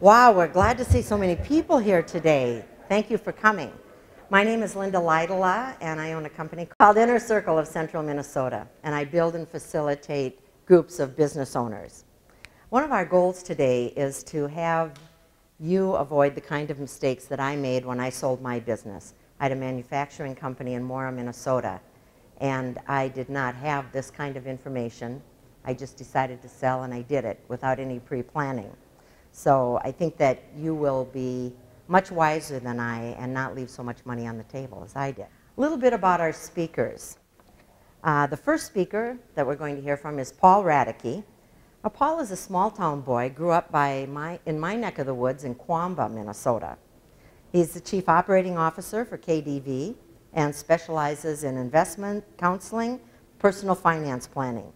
Wow, we're glad to see so many people here today. Thank you for coming. My name is Linda Lidala, and I own a company called Inner Circle of Central Minnesota, and I build and facilitate groups of business owners. One of our goals today is to have you avoid the kind of mistakes that I made when I sold my business. I had a manufacturing company in Mora, Minnesota, and I did not have this kind of information. I just decided to sell, and I did it without any pre-planning. So I think that you will be much wiser than I and not leave so much money on the table as I did. A little bit about our speakers. The first speaker that we're going to hear from is Paul Radeke. Paul is a small-town boy, grew up in my neck of the woods in Quamba, Minnesota. He's the Chief Operating Officer for KDV and specializes in investment counseling, personal finance planning.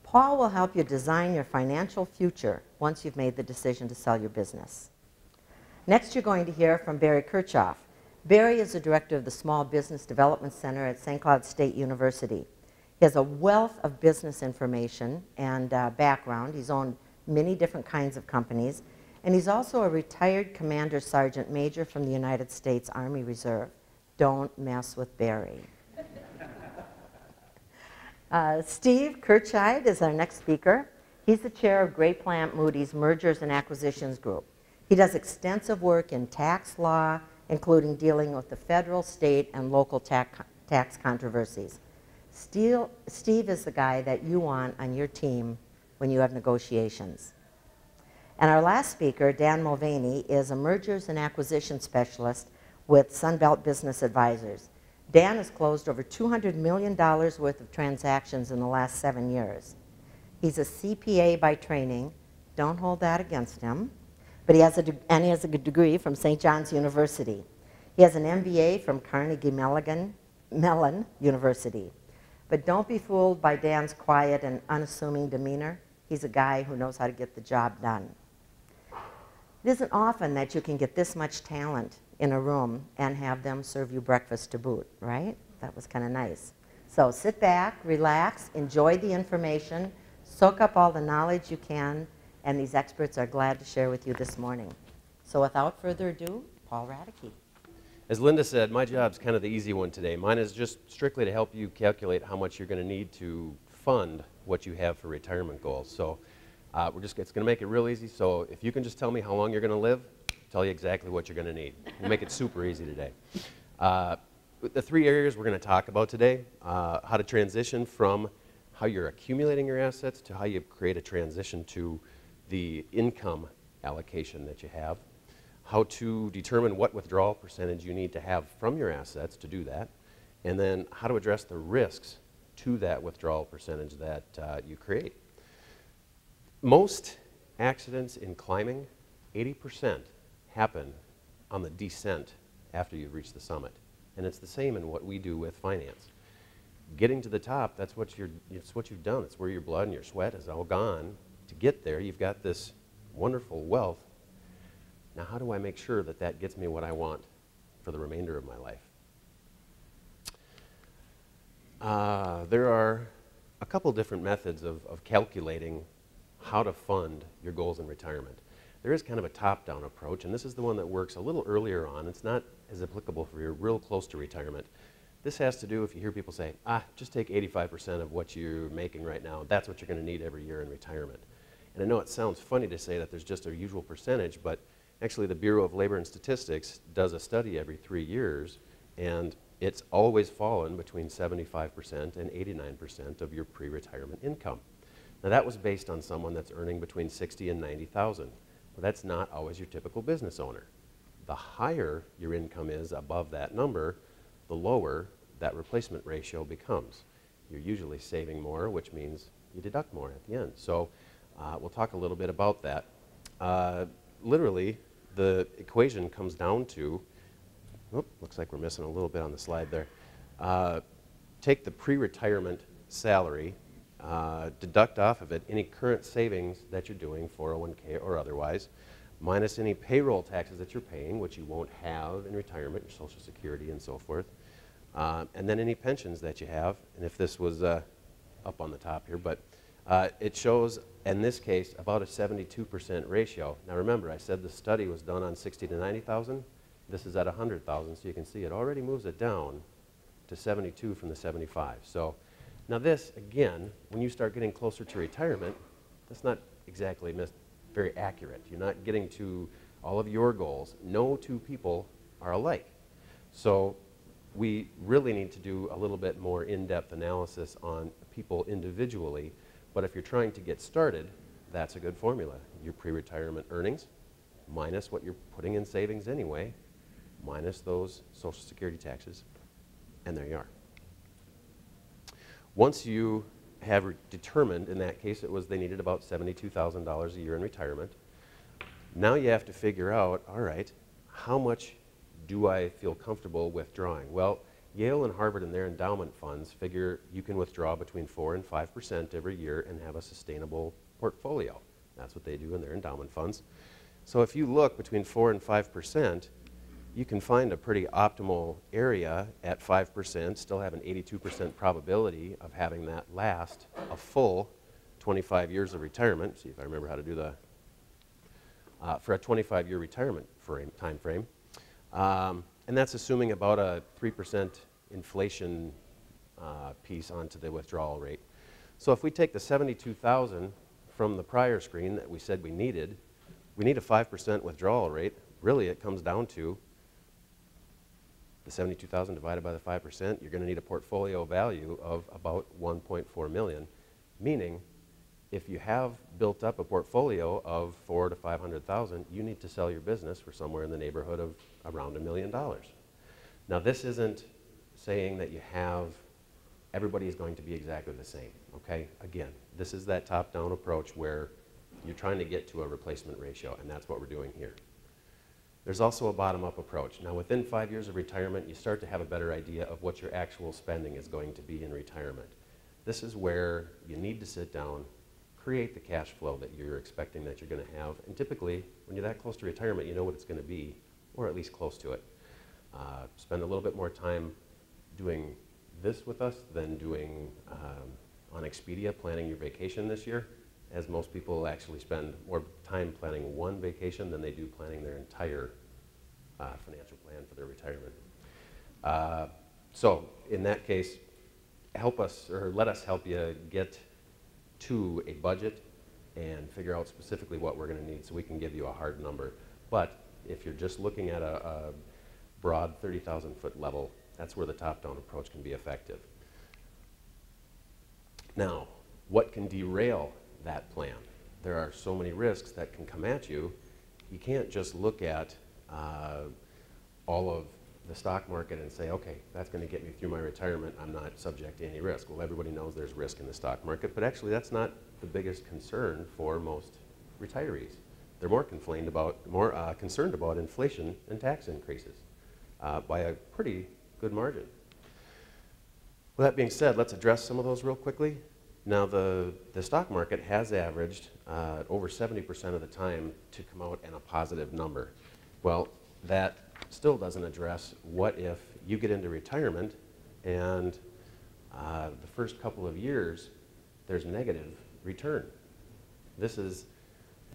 Paul will help you design your financial future once you've made the decision to sell your business. Next, you're going to hear from Barry Kirchhoff. Barry is the director of the Small Business Development Center at St. Cloud State University. He has a wealth of business information and background. He's owned many different kinds of companies, and he's also a retired Commander Sergeant Major from the United States Army Reserve. Don't mess with Barry. Steve Kirchheid is our next speaker. He's the chair of Gray Plant Moody's Mergers and Acquisitions Group. He does extensive work in tax law, including dealing with the federal, state, and local tax controversies. Steve is the guy that you want on your team when you have negotiations. And our last speaker, Dan Mulvaney, is a mergers and acquisition specialist with Sunbelt Business Advisors. Dan has closed over $200 million worth of transactions in the last 7 years. He's a CPA by training. Don't hold that against him. But he has a degree from St. John's University. He has an MBA from Carnegie Mellon University. But don't be fooled by Dan's quiet and unassuming demeanor. He's a guy who knows how to get the job done. It isn't often that you can get this much talent in a room and have them serve you breakfast to boot, right? That was kind of nice. So sit back, relax, enjoy the information, soak up all the knowledge you can, and these experts are glad to share with you this morning. So without further ado, Paul Radeke. As Linda said, my job's kind of the easy one today. Mine is just strictly to help you calculate how much you're going to need to fund what you have for retirement goals. So it's going to make it real easy. So if you can just tell me how long you're going to live, tell you exactly what you're going to need. We'll make it super easy today. The 3 areas we're going to talk about today, how to transition from how you're accumulating your assets to how you create a transition to the income allocation that you have, how to determine what withdrawal percentage you need to have from your assets to do that, and then how to address the risks to that withdrawal percentage that you create. Most accidents in climbing, 80%, happen on the descent after you've reached the summit. And it's the same in what we do with finance. Getting to the top, it's what you've done. It's where your blood and your sweat is all gone. To get there, you've got this wonderful wealth. Now, how do I make sure that that gets me what I want for the remainder of my life? There are a couple different methods of calculating how to fund your goals in retirement. There is kind of a top-down approach, and this is the one that works a little earlier on. It's not as applicable for you're real close to retirement. This has to do if you hear people say, just take 85% of what you're making right now. That's what you're going to need every year in retirement. And I know it sounds funny to say that there's just a usual percentage, but actually the Bureau of Labor and Statistics does a study every 3 years, and it's always fallen between 75% and 89% of your pre-retirement income. Now that was based on someone that's earning between $60,000 and $90,000. Well, that's not always your typical business owner. The higher your income is above that number, the lower that replacement ratio becomes. You're usually saving more, which means you deduct more at the end. So we'll talk a little bit about that. Literally, the equation comes down to, looks like we're missing a little bit on the slide there. Take the pre-retirement salary, deduct off of it any current savings that you're doing, 401k or otherwise, minus any payroll taxes that you're paying, which you won't have in retirement, your Social Security and so forth, and then any pensions that you have. And if this was up on the top here, but It shows, in this case, about a 72% ratio. Now remember, I said the study was done on 60 to 90,000. This is at 100,000, so you can see it already moves it down to 72 from the 75. So now this, again, when you start getting closer to retirement, that's not exactly very accurate. You're not getting to all of your goals. No two people are alike. So we really need to do a little bit more in-depth analysis on people individually. But if you're trying to get started, that's a good formula. Your pre-retirement earnings minus what you're putting in savings anyway, minus those Social Security taxes, and there you are. Once you have determined, in that case it was they needed about $72,000 a year in retirement, now you have to figure out, all right, how much do I feel comfortable withdrawing? Well, Yale and Harvard and their endowment funds figure you can withdraw between 4 and 5% every year and have a sustainable portfolio. That's what they do in their endowment funds. So if you look between 4 and 5%, you can find a pretty optimal area at 5%, still have an 82% probability of having that last a full 25 years of retirement. See if I remember how to do the, for a 25-year retirement time frame. And that's assuming about a 3% inflation piece onto the withdrawal rate. So if we take the 72,000 from the prior screen that we said we need a 5% withdrawal rate. Really, it comes down to the 72,000 divided by the 5%. You're going to need a portfolio value of about 1.4 million, meaning if you have built up a portfolio of 400,000 to 500,000, you need to sell your business for somewhere in the neighborhood of around $1 million. Now, this isn't saying that you have everybody is going to be exactly the same, okay? Again, this is that top-down approach where you're trying to get to a replacement ratio, and that's what we're doing here. There's also a bottom-up approach. Now, within 5 years of retirement, you start to have a better idea of what your actual spending is going to be in retirement. This is where you need to sit down, create the cash flow that you're expecting that you're going to have, and typically, when you're that close to retirement, you know what it's going to be, or at least close to it. Spend a little bit more time doing this with us than doing on Expedia planning your vacation this year, as most people actually spend more time planning one vacation than they do planning their entire financial plan for their retirement. So in that case, help us, or let us help you get to a budget and figure out specifically what we're going to need so we can give you a hard number. But if you're just looking at a broad 30,000-foot level, that's where the top-down approach can be effective. Now, what can derail that plan? There are so many risks that can come at you. You can't just look at all of the stock market and say, okay, that's going to get me through my retirement. I'm not subject to any risk. Well, everybody knows there's risk in the stock market, but actually that's not the biggest concern for most retirees. They're more concerned about inflation and tax increases by a pretty good margin. With that being said, let's address some of those real quickly. Now, the stock market has averaged over 70% of the time to come out in a positive number. Well, that still doesn't address what if you get into retirement and the first couple of years there's negative return. This is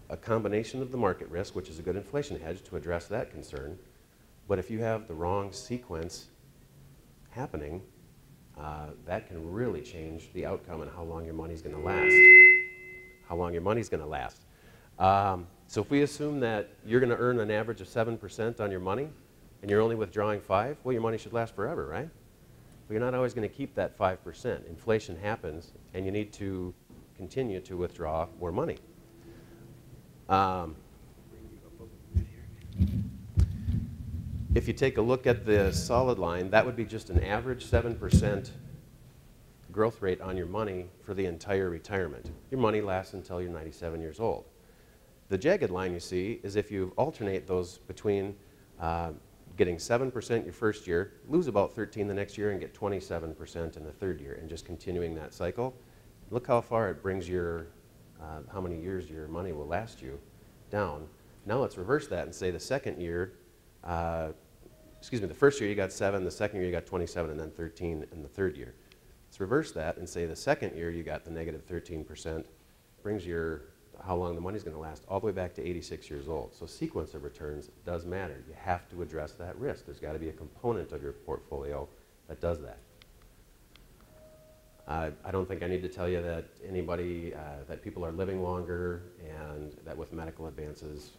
a combination of the market risk, which is a good inflation hedge to address that concern. But if you have the wrong sequence happening, that can really change the outcome and how long your money's going to last. How long your money's going to last. So if we assume that you're going to earn an average of 7% on your money, and you're only withdrawing 5%, well, your money should last forever, right? But you're not always going to keep that 5%. Inflation happens, and you need to continue to withdraw more money. If you take a look at the solid line, that would be just an average 7% growth rate on your money for the entire retirement. Your money lasts until you're 97 years old. The jagged line you see is if you alternate those between getting 7% your first year, lose about 13 the next year, and get 27% in the third year, and just continuing that cycle. Look how far it brings your, how many years your money will last you down. Now let's reverse that and say the second year, the first year you got 7, the second year you got 27, and then 13 in the third year. Let's reverse that and say the second year you got the negative 13%, brings your how long the money's going to last all the way back to 86 years old. So sequence of returns does matter. You have to address that risk. There's got to be a component of your portfolio that does that. I don't think I need to tell you that that people are living longer and that with medical advances,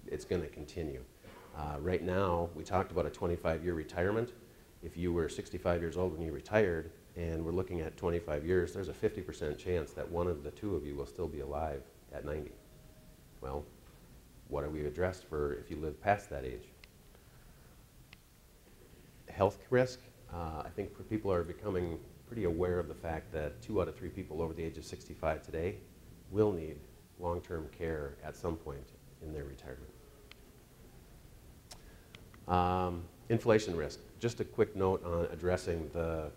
it's going to continue. Right now, we talked about a 25-year retirement. If you were 65 years old when you retired, and we're looking at 25 years, there's a 50% chance that one of the two of you will still be alive at 90. Well, what are we addressed for if you live past that age? Health risk, I think people are becoming pretty aware of the fact that 2 out of 3 people over the age of 65 today will need long-term care at some point in their retirement. Inflation risk. Just a quick note on addressing the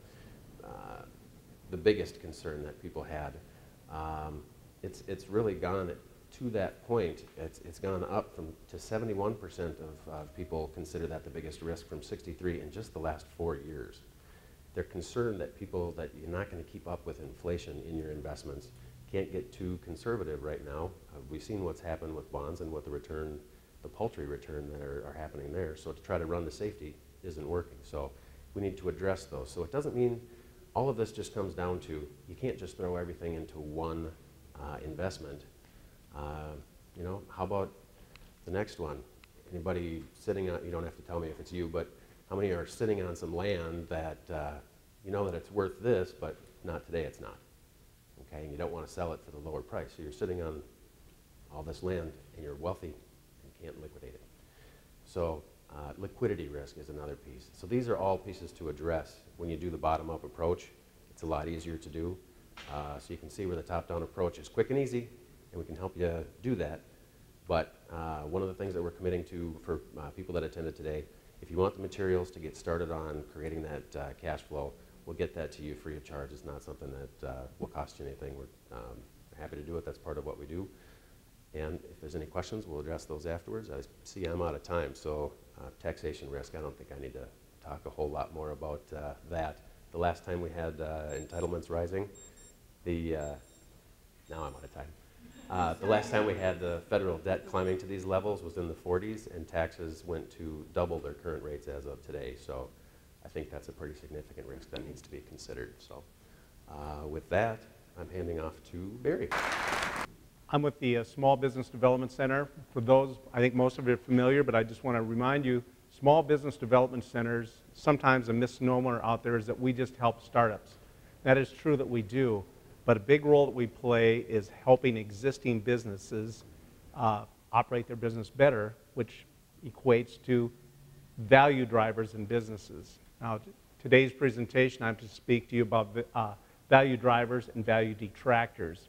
biggest concern that people had. It's really gone to that point. It's gone up to 71% of people consider that the biggest risk from 63 in just the last 4 years. They're concerned that that you're not going to keep up with inflation in your investments. Can't get too conservative right now. We've seen what's happened with bonds and what the paltry return that are happening there. So to try to run the safety isn't working. So we need to address those. So it doesn't mean all of this just comes down to you can't just throw everything into one investment. You know, how about the next one? Anybody sitting on, you don't have to tell me if it's you, but how many are sitting on some land that you know that it's worth this, but not today it's not? Okay, and you don't want to sell it for the lower price. So you're sitting on all this land and you're wealthy and can't liquidate it. So liquidity risk is another piece. So these are all pieces to address when you do the bottom-up approach. It's a lot easier to do. So you can see where the top-down approach is quick and easy, and we can help you do that. But one of the things that we're committing to for people that attended today, if you want the materials to get started on creating that cash flow, we'll get that to you free of charge. It's not something that will cost you anything. We're happy to do it. That's part of what we do. And if there's any questions, we'll address those afterwards. I see I'm out of time, so taxation risk, I don't think I need to talk a whole lot more about that. The last time we had entitlements rising, now I'm out of time. The last time we had the federal debt climbing to these levels was in the 40s, and taxes went to double their current rates as of today. So I think that's a pretty significant risk that needs to be considered. So with that, I'm handing off to Barry. I'm with the Small Business Development Center. For those, I think most of you are familiar, but I just want to remind you, Small Business Development Centers, sometimes a misnomer out there is that we just help startups. That is true that we do, but a big role that we play is helping existing businesses operate their business better, which equates to value drivers in businesses. Now, today's presentation, I'm to speak to you about value drivers and value detractors.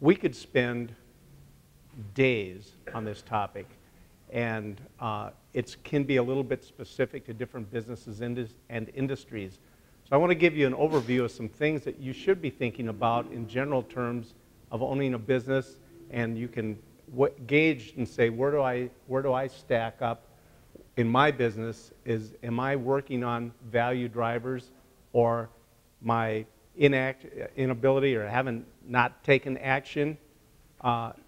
We could spend days on this topic, and it can be a little bit specific to different businesses and industries. So I want to give you an overview of some things that you should be thinking about in general terms of owning a business, and you can gauge and say, where do I stack up in my business? Am I working on value drivers, or my inability or haven't not taken action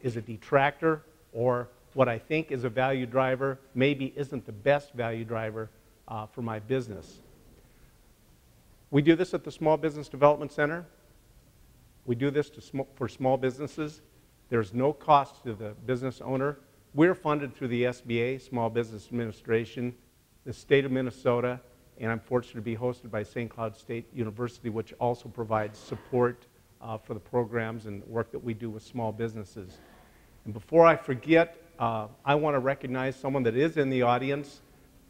is a detractor, or what I think is a value driver maybe isn't the best value driver for my business. We do this at the Small Business Development Center. We do this for small businesses. There's no cost to the business owner. We're funded through the SBA, Small Business Administration, the state of Minnesota, and I'm fortunate to be hosted by St. Cloud State University, which also provides support for the programs and work that we do with small businesses. And before I forget, I want to recognize someone that is in the audience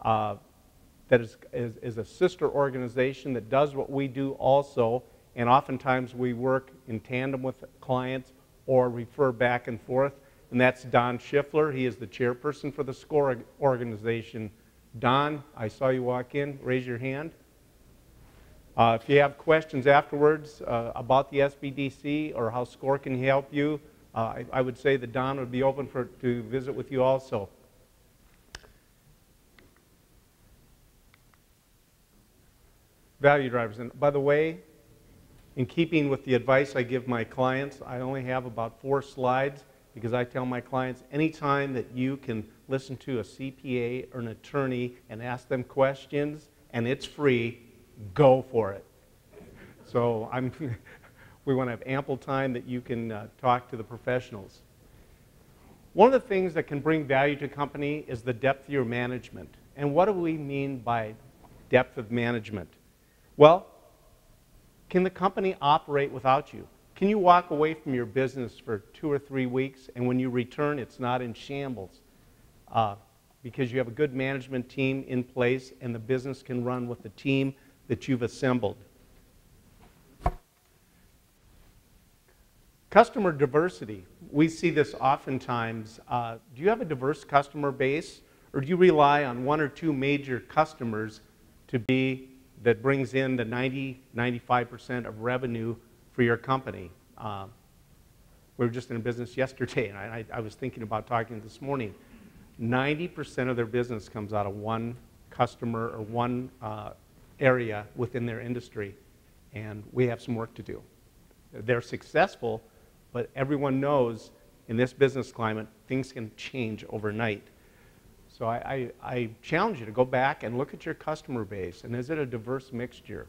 that is a sister organization that does what we do also, and oftentimes we work in tandem with clients or refer back and forth, and that's Don Schiffler. He is the chairperson for the SCORE organization. Don, I saw you walk in. Raise your hand. If you have questions afterwards about the SBDC or how SCORE can help you, I would say that Don would be open to visit with you also. Value drivers. And by the way, In keeping with the advice I give my clients, I only have about 4 slides because I tell my clients anytime that you can listen to a CPA or an attorney and ask them questions and it's free, go for it. So we want to have ample time that you can talk to the professionals. One of the things that can bring value to a company is the depth of your management. And what do we mean by depth of management? Well, can the company operate without you? Can you walk away from your business for 2 or 3 weeks and when you return it's not in shambles? Because you have a good management team in place and the business can run with the team that you've assembled. Customer diversity. We see this oftentimes. Do you have a diverse customer base, or do you rely on 1 or 2 major customers that brings in the 90-95% of revenue for your company? We were just in a business yesterday, and I was thinking about talking this morning. 90% of their business comes out of 1 customer or 1 area within their industry, and we have some work to do. They're successful, but everyone knows in this business climate, things can change overnight. So I challenge you to go back and look at your customer base, and is it a diverse mixture?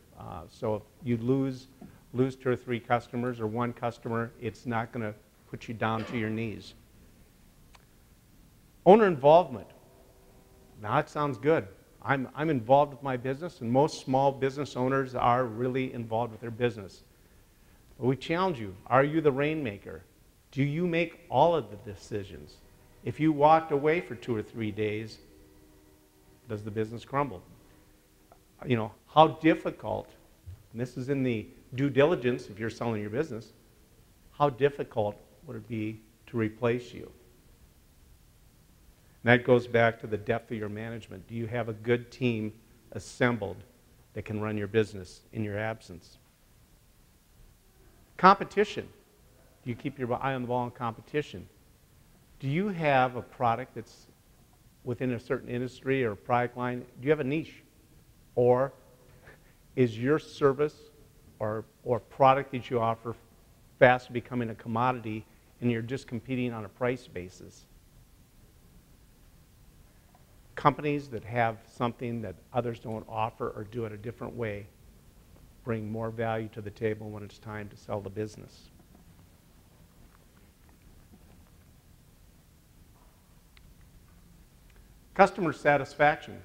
So if you lose 2 or 3 customers or 1 customer, it's not going to put you down to your knees. Owner involvement. Now that sounds good. I'm involved with my business, and most small business owners are really involved with their business. But we challenge you, are you the rainmaker? Do you make all of the decisions? If you walked away for 2 or 3 days, does the business crumble? You know, how difficult, and this is in the due diligence if you're selling your business, how difficult would it be to replace you? And that goes back to the depth of your management. Do you have a good team assembled that can run your business in your absence? Competition. Do you keep your eye on the ball in competition? Do you have a product that's within a certain industry or product line? Do you have a niche? Or is your service or product that you offer fast becoming a commodity and you're just competing on a price basis? Companies that have something that others don't offer or do it a different way bring more value to the table when it's time to sell the business. Customer satisfaction.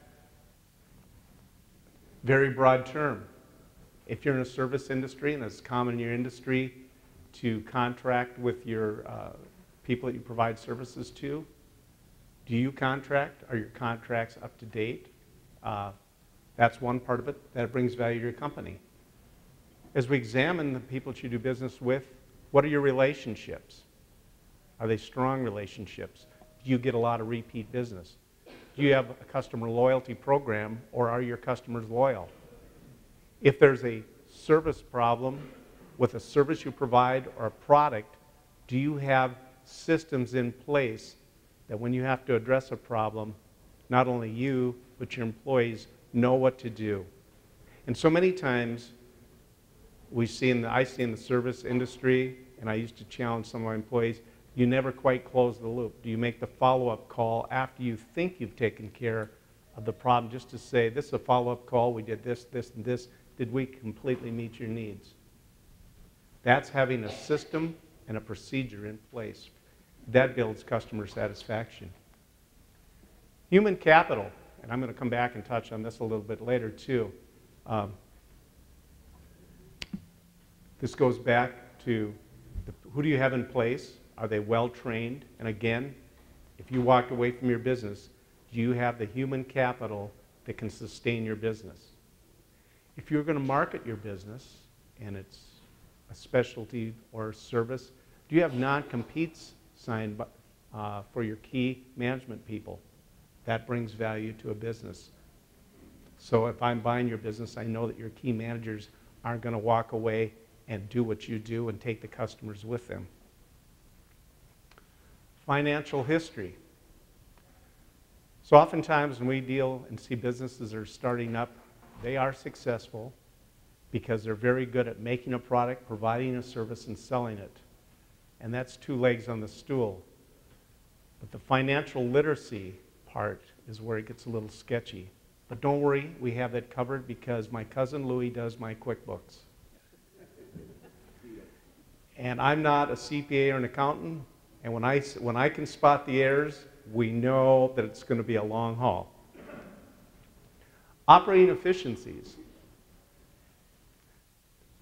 Very broad term. If you're in a service industry, and it's common in your industry to contract with your people that you provide services to, do you contract? Are your contracts up to date? That's one part of it. That brings value to your company. As we examine the people that you do business with, what are your relationships? Are they strong relationships? Do you get a lot of repeat business? Do you have a customer loyalty program, or are your customers loyal? If there's a service problem with a service you provide or a product, do you have systems in place that when you have to address a problem, not only you, but your employees know what to do? And so many times, I see in the service industry, and I used to challenge some of my employees, you never quite close the loop. Do you make the follow-up call after you think you've taken care of the problem, just to say, this is a follow-up call, we did this, this, and this. Did we completely meet your needs? That's having a system and a procedure in place. That builds customer satisfaction. Human capital, and I'm going to come back and touch on this a little bit later too. This goes back to who do you have in place? Are they well trained? And again, if you walked away from your business, do you have the human capital that can sustain your business? If you're going to market your business and it's a specialty or a service, do you have non-competes signed for your key management people? That brings value to a business. So if I'm buying your business, I know that your key managers aren't going to walk away and do what you do and take the customers with them. Financial history. So oftentimes when we deal and see businesses are starting up, they are successful, because they're very good at making a product, providing a service, and selling it. And that's two legs on the stool. But the financial literacy part is where it gets a little sketchy. But don't worry, we have that covered because my cousin Louie does my QuickBooks. And I'm not a CPA or an accountant, and when I can spot the errors, we know that it's going to be a long haul. Operating efficiencies.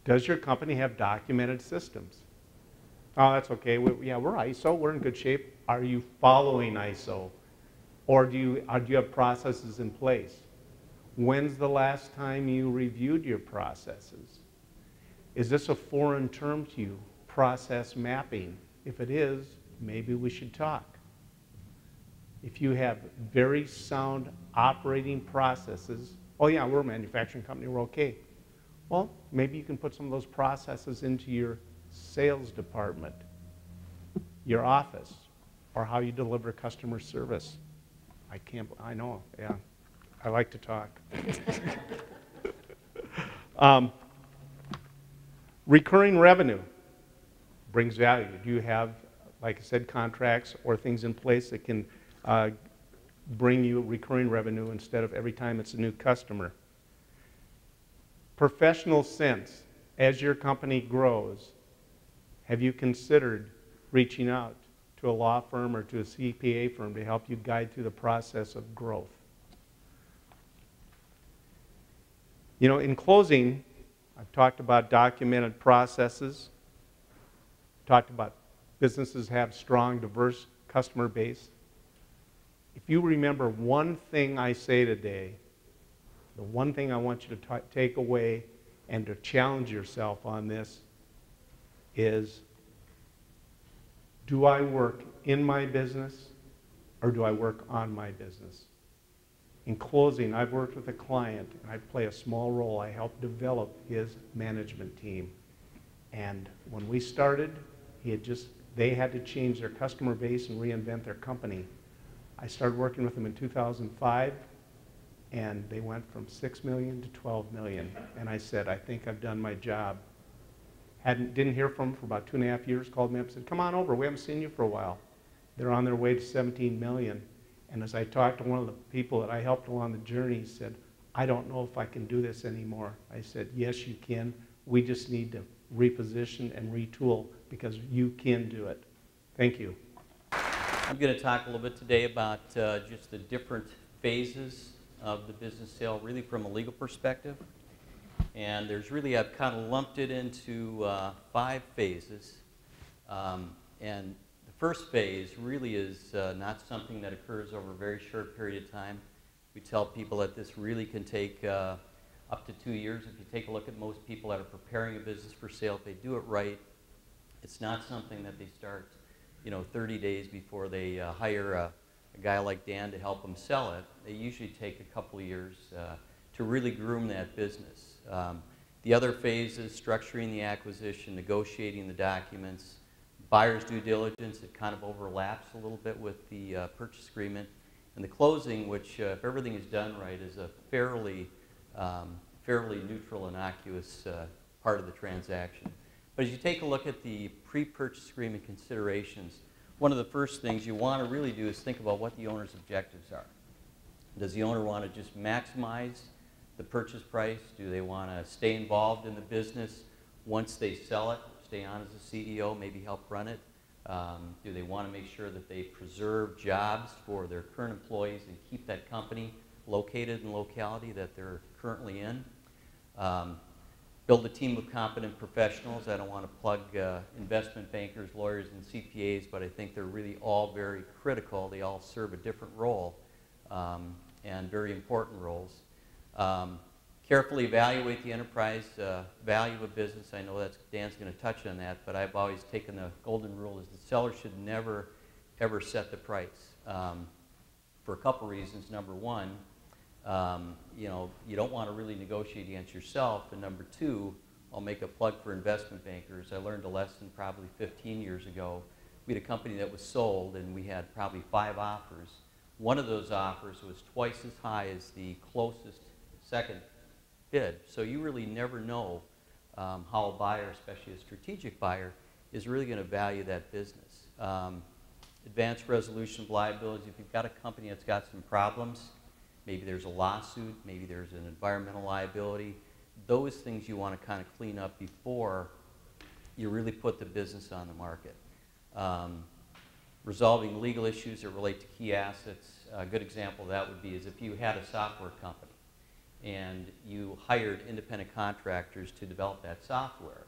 Does your company have documented systems? Oh, that's okay. Yeah, we're ISO. We're in good shape. Are you following ISO? Or do you have processes in place? When's the last time you reviewed your processes? Is this a foreign term to you? Process mapping. If it is, maybe we should talk. If you have very sound operating processes, oh yeah, we're a manufacturing company, we're okay. Well, maybe you can put some of those processes into your sales department, your office, or how you deliver customer service. I know, yeah. I like to talk. Recurring revenue brings value. Do you have, like I said, contracts or things in place that can bring you recurring revenue instead of every time it's a new customer? Professional sense. As your company grows, have you considered reaching out to a law firm or to a CPA firm to help you guide through the process of growth? You know, in closing, I've talked about documented processes, talked about businesses have strong, diverse customer base. If you remember one thing I say today, the one thing I want you to take away and to challenge yourself on this is, do I work in my business or do I work on my business? In closing, I've worked with a client, and I play a small role. I help develop his management team. And when we started, they had to change their customer base and reinvent their company. I started working with them in 2005, and they went from 6 million to 12 million. And I said, I think I've done my job. Didn't hear from them for about 2.5 years, called me up and said, come on over, we haven't seen you for a while. They're on their way to 17 million. And as I talked to one of the people that I helped along the journey, he said, I don't know if I can do this anymore. I said, yes, you can. We just need to reposition and retool because you can do it. Thank you. I'm going to talk a little bit today about just the different phases of the business sale, really from a legal perspective. And there's really, I've kind of lumped it into 5 phases. And the first phase really is not something that occurs over a very short period of time. We tell people that this really can take up to 2 years. If you take a look at most people that are preparing a business for sale, if they do it right, it's not something that they start 30 days before they hire a guy like Dan to help them sell it. They usually take a couple of years to really groom that business. The other phase is structuring the acquisition, negotiating the documents, buyer's due diligence. It kind of overlaps a little bit with the purchase agreement. And the closing, which if everything is done right, is a fairly neutral, innocuous part of the transaction. But as you take a look at the pre-purchase agreement considerations, one of the first things you want to really do is think about what the owner's objectives are. Does the owner want to just maximize the purchase price? Do they want to stay involved in the business once they sell it, stay on as a CEO, maybe help run it? Do they want to make sure that they preserve jobs for their current employees and keep that company located in the locality that they're currently in? Build a team of competent professionals. I don't want to plug investment bankers, lawyers, and CPAs, but I think they're really all very critical. They all serve a different role and very important roles. Carefully evaluate the enterprise value of business. I know that Dan's going to touch on that, but I've always taken the golden rule is the seller should never, ever set the price for a couple reasons. Number one, you don't want to really negotiate against yourself. And number two, I'll make a plug for investment bankers. I learned a lesson probably 15 years ago. We had a company that was sold, and we had probably 5 offers. One of those offers was twice as high as the closest second bid. So you really never know how a buyer, especially a strategic buyer, is really going to value that business. Advanced resolution of liabilities, if you've got a company that's got some problems, maybe there's a lawsuit, maybe there's an environmental liability, those things you want to kind of clean up before you really put the business on the market. Resolving legal issues that relate to key assets, a good example of that would be is if you had a software company and you hired independent contractors to develop that software.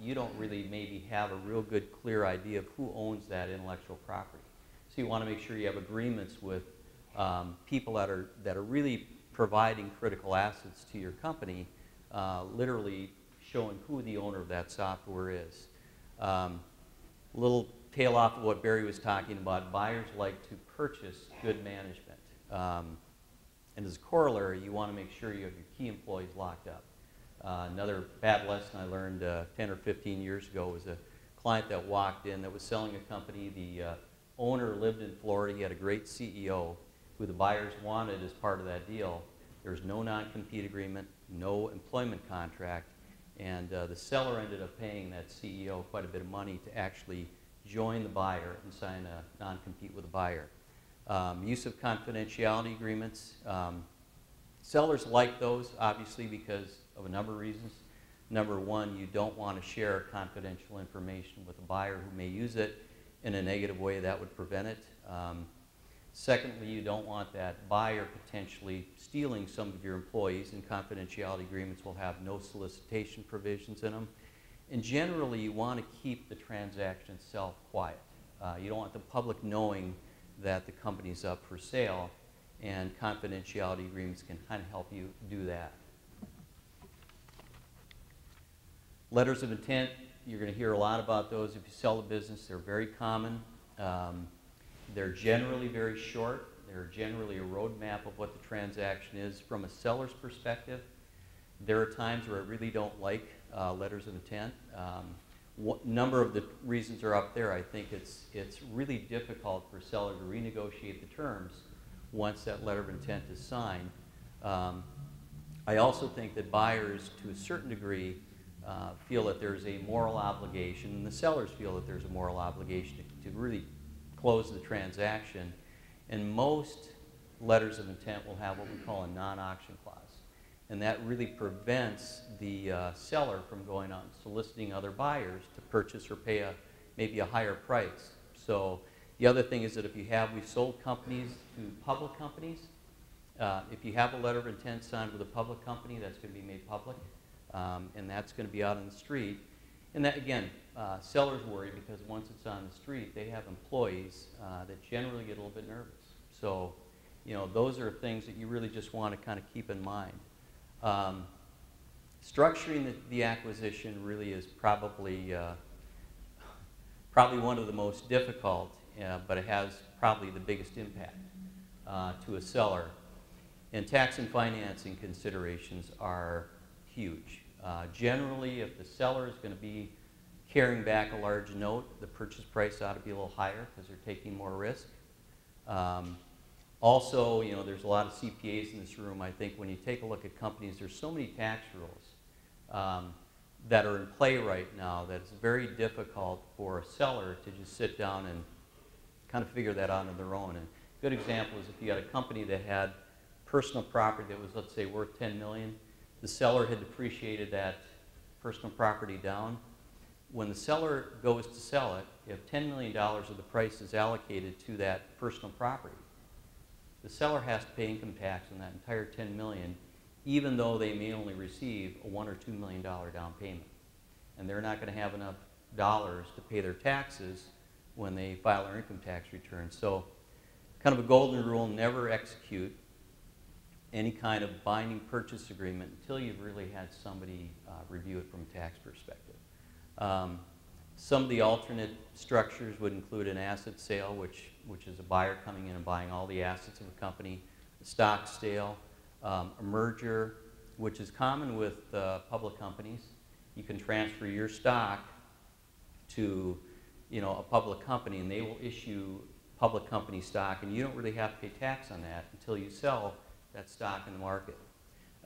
You don't really maybe have a real good clear idea of who owns that intellectual property. So you want to make sure you have agreements with people that are really providing critical assets to your company, literally showing who the owner of that software is. Little tail off of what Barry was talking about, buyers like to purchase good management. And as a corollary, you want to make sure you have your key employees locked up. Another bad lesson I learned 10 or 15 years ago was a client that walked in that was selling a company. The owner lived in Florida. He had a great CEO who the buyers wanted as part of that deal. There was no non-compete agreement, no employment contract, and the seller ended up paying that CEO quite a bit of money to actually join the buyer and sign a non-compete with the buyer. Use of confidentiality agreements. Sellers like those, obviously, because of a number of reasons. Number one, you don't want to share confidential information with a buyer who may use it in a negative way. That would prevent it. Secondly, you don't want that buyer potentially stealing some of your employees, and confidentiality agreements will have no solicitation provisions in them. And generally, you want to keep the transaction itself quiet. You don't want the public knowing that the company's up for sale, and confidentiality agreements can kind of help you do that. Letters of intent, you're going to hear a lot about those if you sell a business. They're very common. They're generally very short. They're generally a roadmap of what the transaction is. From a seller's perspective, there are times where I really don't like letters of intent. Number of the reasons are up there. I think it's really difficult for a seller to renegotiate the terms once that letter of intent is signed. I also think that buyers, to a certain degree, feel that there's a moral obligation, and the sellers feel that there's a moral obligation to really close the transaction. And most letters of intent will have what we call a non-auction clause. And that really prevents the seller from going out and soliciting other buyers to purchase or pay maybe a higher price. So the other thing is that if we've sold companies to public companies. If you have a letter of intent signed with a public company, that's going to be made public. And that's going to be out on the street. And that, again, sellers worry because once it's on the street, they have employees that generally get a little bit nervous. So, those are things that you really just want to kind of keep in mind. Structuring the acquisition really is probably one of the most difficult, but it has probably the biggest impact to a seller. And tax and financing considerations are huge. Generally, if the seller is going to be carrying back a large note, the purchase price ought to be a little higher because they're taking more risk. Also, there's a lot of CPAs in this room. I think when you take a look at companies, there's so many tax rules that are in play right now that it's very difficult for a seller to just sit down and kind of figure that out on their own. And a good example is if you had a company that had personal property that was, let's say, worth $10 million, the seller had depreciated that personal property down. When the seller goes to sell it, if $10 million of the price is allocated to that personal property, the seller has to pay income tax on that entire $10 million, even though they may only receive a $1 or $2 million down payment. And they're not going to have enough dollars to pay their taxes when they file their income tax return. So kind of a golden rule, never execute any kind of binding purchase agreement until you've really had somebody review it from a tax perspective. Some of the alternate structures would include an asset sale, which is a buyer coming in and buying all the assets of a company, a stock sale, a merger, which is common with public companies. You can transfer your stock to a public company, and they will issue public company stock, and you don't really have to pay tax on that until you sell that stock in the market.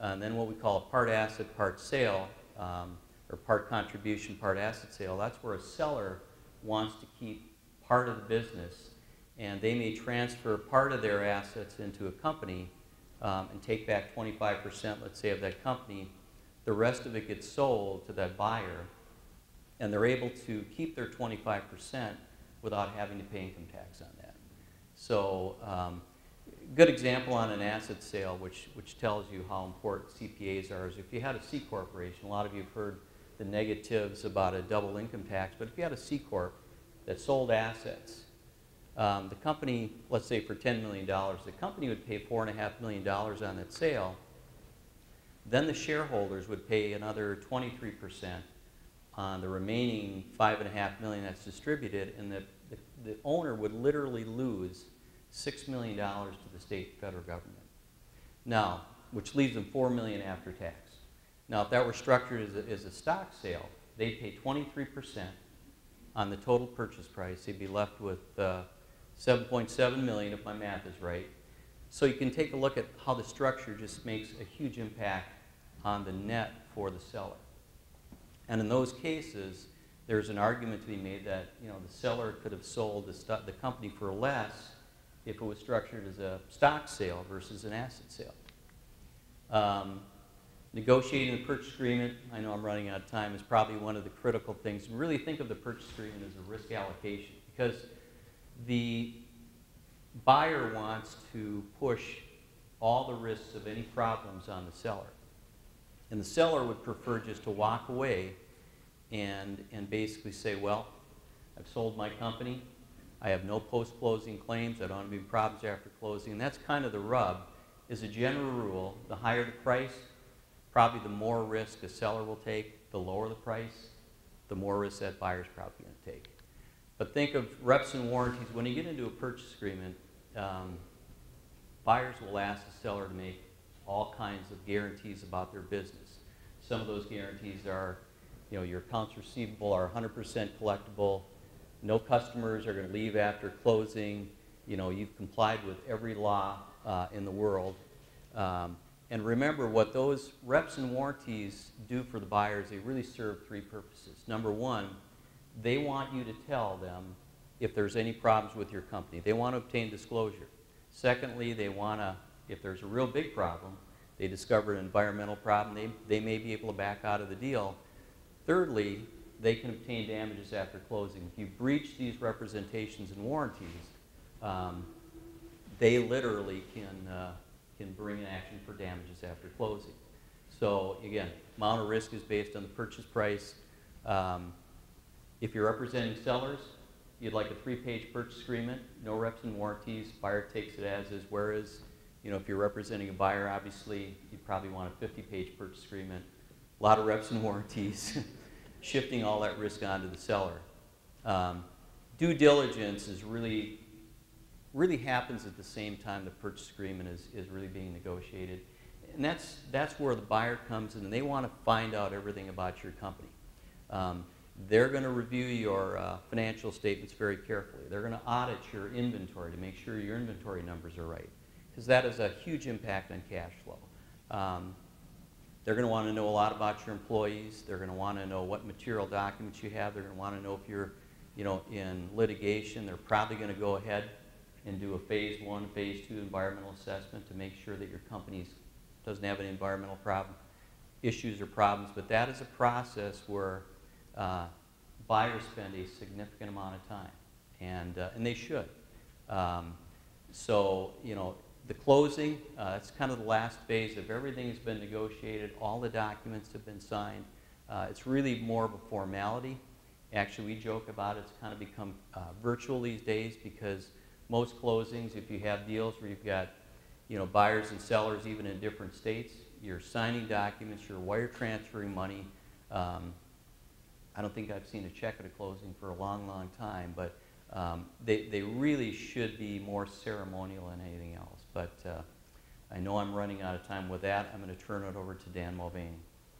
And then what we call a part asset, part sale, or part contribution, part asset sale. That's where a seller wants to keep part of the business, and they may transfer part of their assets into a company and take back 25%, let's say, of that company. The rest of it gets sold to that buyer, and they're able to keep their 25% without having to pay income tax on that. So good example on an asset sale, which tells you how important CPAs are, is if you had a C corporation. A lot of you have heard the negatives about a double income tax, but if you had a C corp that sold assets, the company, let's say for $10 million, the company would pay $4.5 million on that sale. Then the shareholders would pay another 23% on the remaining $5.5 million that's distributed, and the owner would literally lose $6 million to the state and federal government. Now, which leaves them $4 million after tax. Now, if that were structured as a stock sale, they'd pay 23% on the total purchase price. They'd be left with $7.7 million, if my math is right. So you can take a look at how the structure just makes a huge impact on the net for the seller. And in those cases, there's an argument to be made that the seller could have sold the company for less if it was structured as a stock sale versus an asset sale. Negotiating the purchase agreement, I know I'm running out of time, is probably one of the critical things. Really think of the purchase agreement as a risk allocation, because the buyer wants to push all the risks of any problems on the seller. And the seller would prefer just to walk away and basically say, well, I've sold my company. I have no post-closing claims. I don't have any problems after closing. And that's kind of the rub. As a general rule, the higher the price, probably the more risk a seller will take. The lower the price, the more risk that buyer's probably going to take. But think of reps and warranties. When you get into a purchase agreement, buyers will ask the seller to make all kinds of guarantees about their business. Some of those guarantees are, your accounts receivable are 100% collectible. No customers are going to leave after closing. You've complied with every law in the world. And remember, what those reps and warranties do for the buyers, they really serve three purposes. Number one, they want you to tell them if there's any problems with your company. They want to obtain disclosure. Secondly, they want to, if there's a real big problem, they discover an environmental problem, they may be able to back out of the deal. Thirdly, they can obtain damages after closing. If you breach these representations and warranties, they literally can bring an action for damages after closing. So again, amount of risk is based on the purchase price. If you're representing sellers, you'd like a 3-page purchase agreement, no reps and warranties, buyer takes it as is, whereas if you're representing a buyer, obviously you'd probably want a 50-page purchase agreement, a lot of reps and warranties, shifting all that risk onto the seller. Due diligence is really happens at the same time the purchase agreement is really being negotiated. And that's where the buyer comes in, and they want to find out everything about your company. They're going to review your financial statements very carefully. They're going to audit your inventory to make sure your inventory numbers are right, because that has a huge impact on cash flow. They're going to want to know a lot about your employees. They're going to want to know what material documents you have. They're going to want to know if you're in litigation. They're probably going to go ahead and do a phase 1, phase 2 environmental assessment to make sure that your company doesn't have any environmental issues or problems. But that is a process where buyers spend a significant amount of time, and they should. So the closing, that's kind of the last phase of everything has been negotiated. All the documents have been signed. It's really more of a formality. Actually, we joke about it. It's kind of become virtual these days, because most closings, if you have deals where you've got buyers and sellers even in different states, you're signing documents, you're wire transferring money. I don't think I've seen a check at a closing for a long, long time, but they really should be more ceremonial than anything else. But I know I'm running out of time with that. I'm going to turn it over to Dan Mulvaney.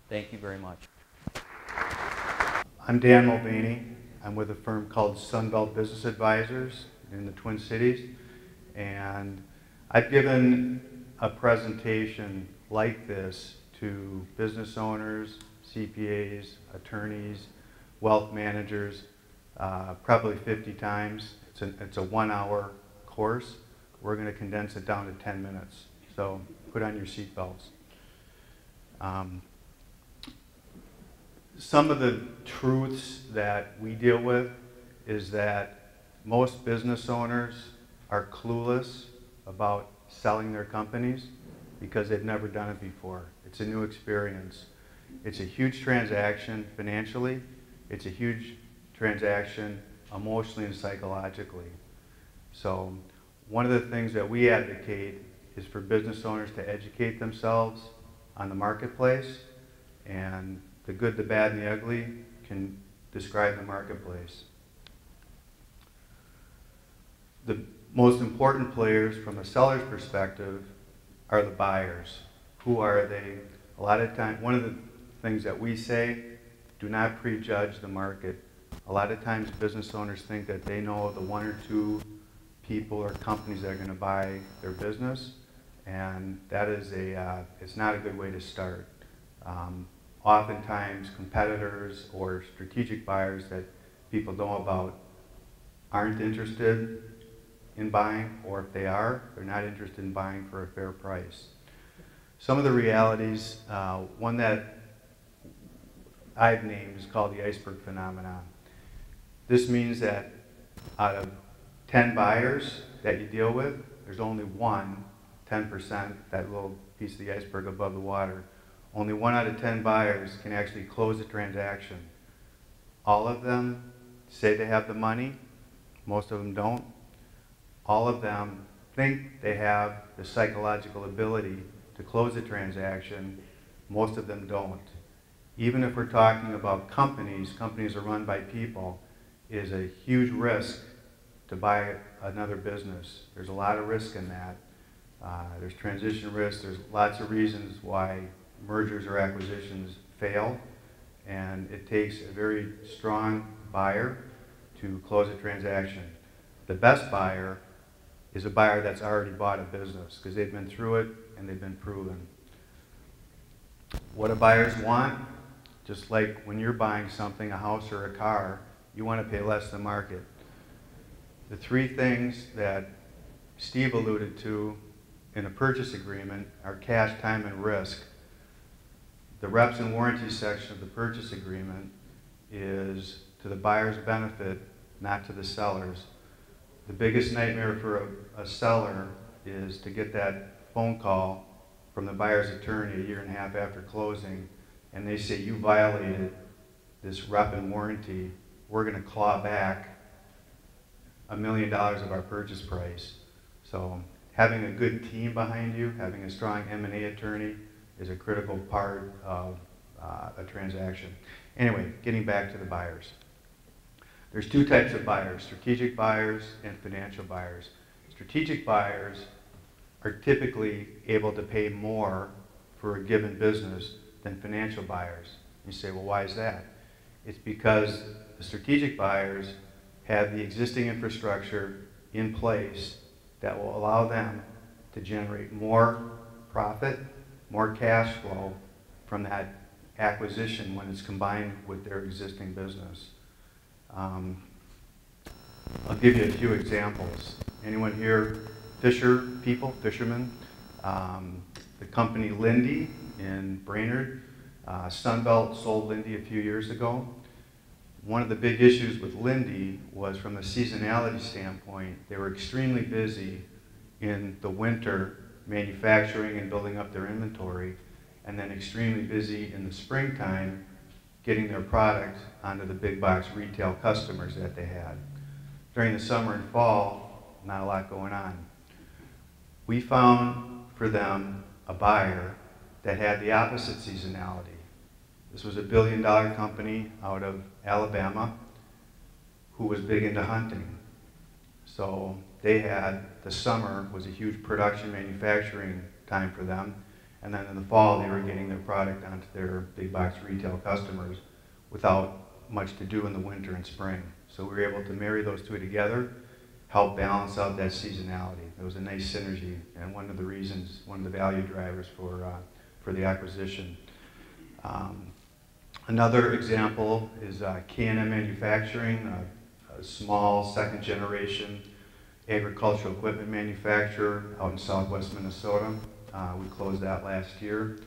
Thank you very much. I'm Dan Mulvaney. I'm with a firm called Sunbelt Business Advisors in the Twin Cities, and I've given a presentation like this to business owners, CPAs, attorneys, wealth managers, probably 50 times. It's a 1-hour course. We're going to condense it down to 10 minutes. So put on your seatbelts. Some of the truths that we deal with is that most business owners are clueless about selling their companies because they've never done it before. It's a new experience. It's a huge transaction financially. It's a huge transaction emotionally and psychologically. So one of the things that we advocate is for business owners to educate themselves on the marketplace, and the good, the bad, and the ugly can describe the marketplace. The most important players from a seller's perspective are the buyers. Who are they? A lot of times, one of the things that we say, do not prejudge the market. A lot of times business owners think that they know the 1 or 2 people or companies that are going to buy their business, and that is it's not a good way to start. Oftentimes competitors or strategic buyers that people know about aren't interested in buying, or if they are, they're not interested in buying for a fair price. Some of the realities, one that I've named is called the iceberg phenomenon. This means that out of 10 buyers that you deal with, there's only one, 10%, that little piece of the iceberg above the water. Only 1 out of 10 buyers can actually close a transaction. All of them say they have the money, most of them don't. All of them think they have the psychological ability to close a transaction, most of them don't. Even if we're talking about companies are run by people, it is a huge risk to buy another business. There's a lot of risk in that. There's transition risk, there's lots of reasons why mergers or acquisitions fail, and it takes a very strong buyer to close a transaction. The best buyer is a buyer that's already bought a business because they've been through it and they've been proven. What do buyers want? Just like when you're buying something, a house or a car, you want to pay less than market. The 3 things that Steve alluded to in a purchase agreement are cash, time, and risk. The reps and warranties section of the purchase agreement is to the buyer's benefit, not to the seller's. The biggest nightmare for a seller is to get that phone call from the buyer's attorney a 1.5 years after closing, and they say, you violated this rep and warranty. We're going to claw back $1 million of our purchase price. So having a good team behind you, having a strong M&A attorney is a critical part of a transaction. Anyway, getting back to the buyers. There's 2 types of buyers, strategic buyers and financial buyers. Strategic buyers are typically able to pay more for a given business than financial buyers. You say, well, why is that? It's because the strategic buyers have the existing infrastructure in place that will allow them to generate more profit, more cash flow from that acquisition when it's combined with their existing business. I'll give you a few examples. Anyone here fishermen? The company Linde in Brainerd, Sunbelt sold Linde a few years ago. One of the big issues with Linde was from a seasonality standpoint. They were extremely busy in the winter manufacturing and building up their inventory, and then extremely busy in the springtime getting their product onto the big box retail customers that they had. During the summer and fall, not a lot going on. We found for them a buyer that had the opposite seasonality. This was a $1 billion company out of Alabama who was big into hunting. So they had, the summer was a huge production manufacturing time for them, and then in the fall they were getting their product onto their big box retail customers without much to do in the winter and spring. So we were able to marry those 2 together, help balance out that seasonality. It was a nice synergy, and one of the reasons, one of the value drivers for for the acquisition. Another example is K&M Manufacturing, a small second-generation agricultural equipment manufacturer out in southwest Minnesota. We closed that last year,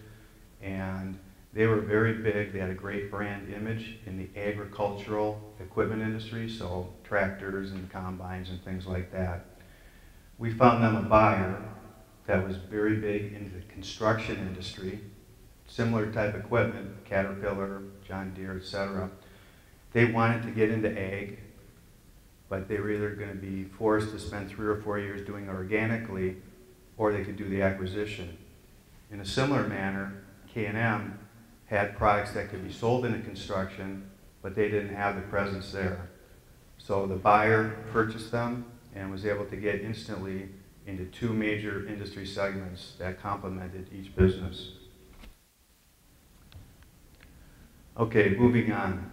and they were very big. They had a great brand image in the agricultural equipment industry, so tractors and combines and things like that. We found them a buyer that was very big into the construction industry, similar type equipment, Caterpillar, John Deere, etc. They wanted to get into ag, but they were either going to be forced to spend 3 or 4 years doing it organically, or they could do the acquisition. In a similar manner, K&M had products that could be sold into construction, but they didn't have the presence there. So the buyer purchased them and was able to get instantly into 2 major industry segments that complemented each business. Okay, moving on.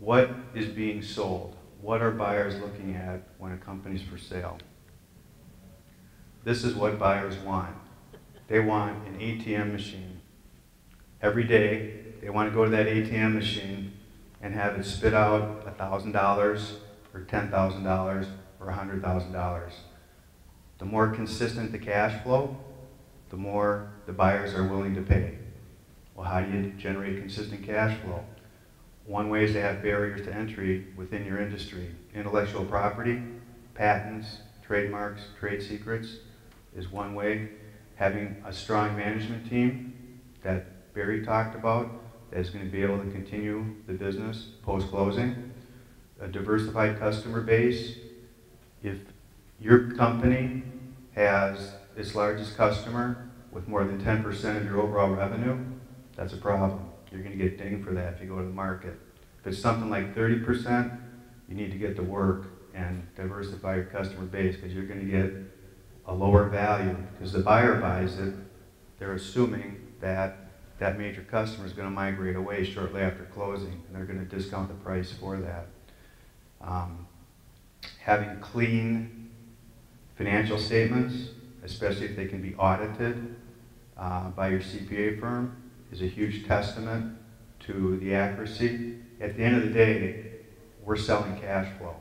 What is being sold? What are buyers looking at when a company's for sale? This is what buyers want. They want an ATM machine. Every day, they want to go to that ATM machine and have it spit out $1,000 or $10,000 or $100,000. The more consistent the cash flow, the more the buyers are willing to pay. Well, how do you generate consistent cash flow? One way is to have barriers to entry within your industry. Intellectual property, patents, trademarks, trade secrets is one way. Having a strong management team that Barry talked about that is going to be able to continue the business post-closing. A diversified customer base. If your company has its largest customer with more than 10% of your overall revenue, that's a problem. You're going to get dinged for that if you go to the market. If it's something like 30%, you need to get to work and diversify your customer base, because you're going to get a lower value. Because the buyer buys it, they're assuming that that major customer is going to migrate away shortly after closing, and they're going to discount the price for that. Having clean financial statements, especially if they can be audited by your CPA firm, is a huge testament to the accuracy. At the end of the day, we're selling cash flow.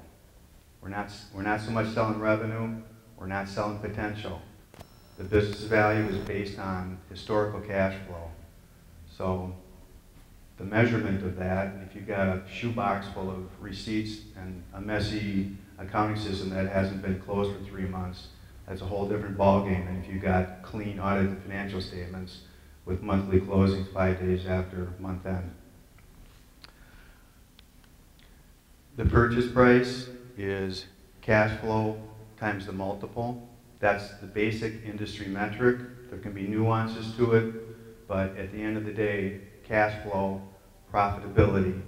We're not so much selling revenue, we're not selling potential. The business value is based on historical cash flow. So the measurement of that, if you've got a shoebox full of receipts and a messy accounting system that hasn't been closed for 3 months, that's a whole different ballgame than if you've got clean audited financial statements with monthly closings 5 days after month end. The purchase price is cash flow times the multiple. That's the basic industry metric. There can be nuances to it, but at the end of the day, cash flow, profitability,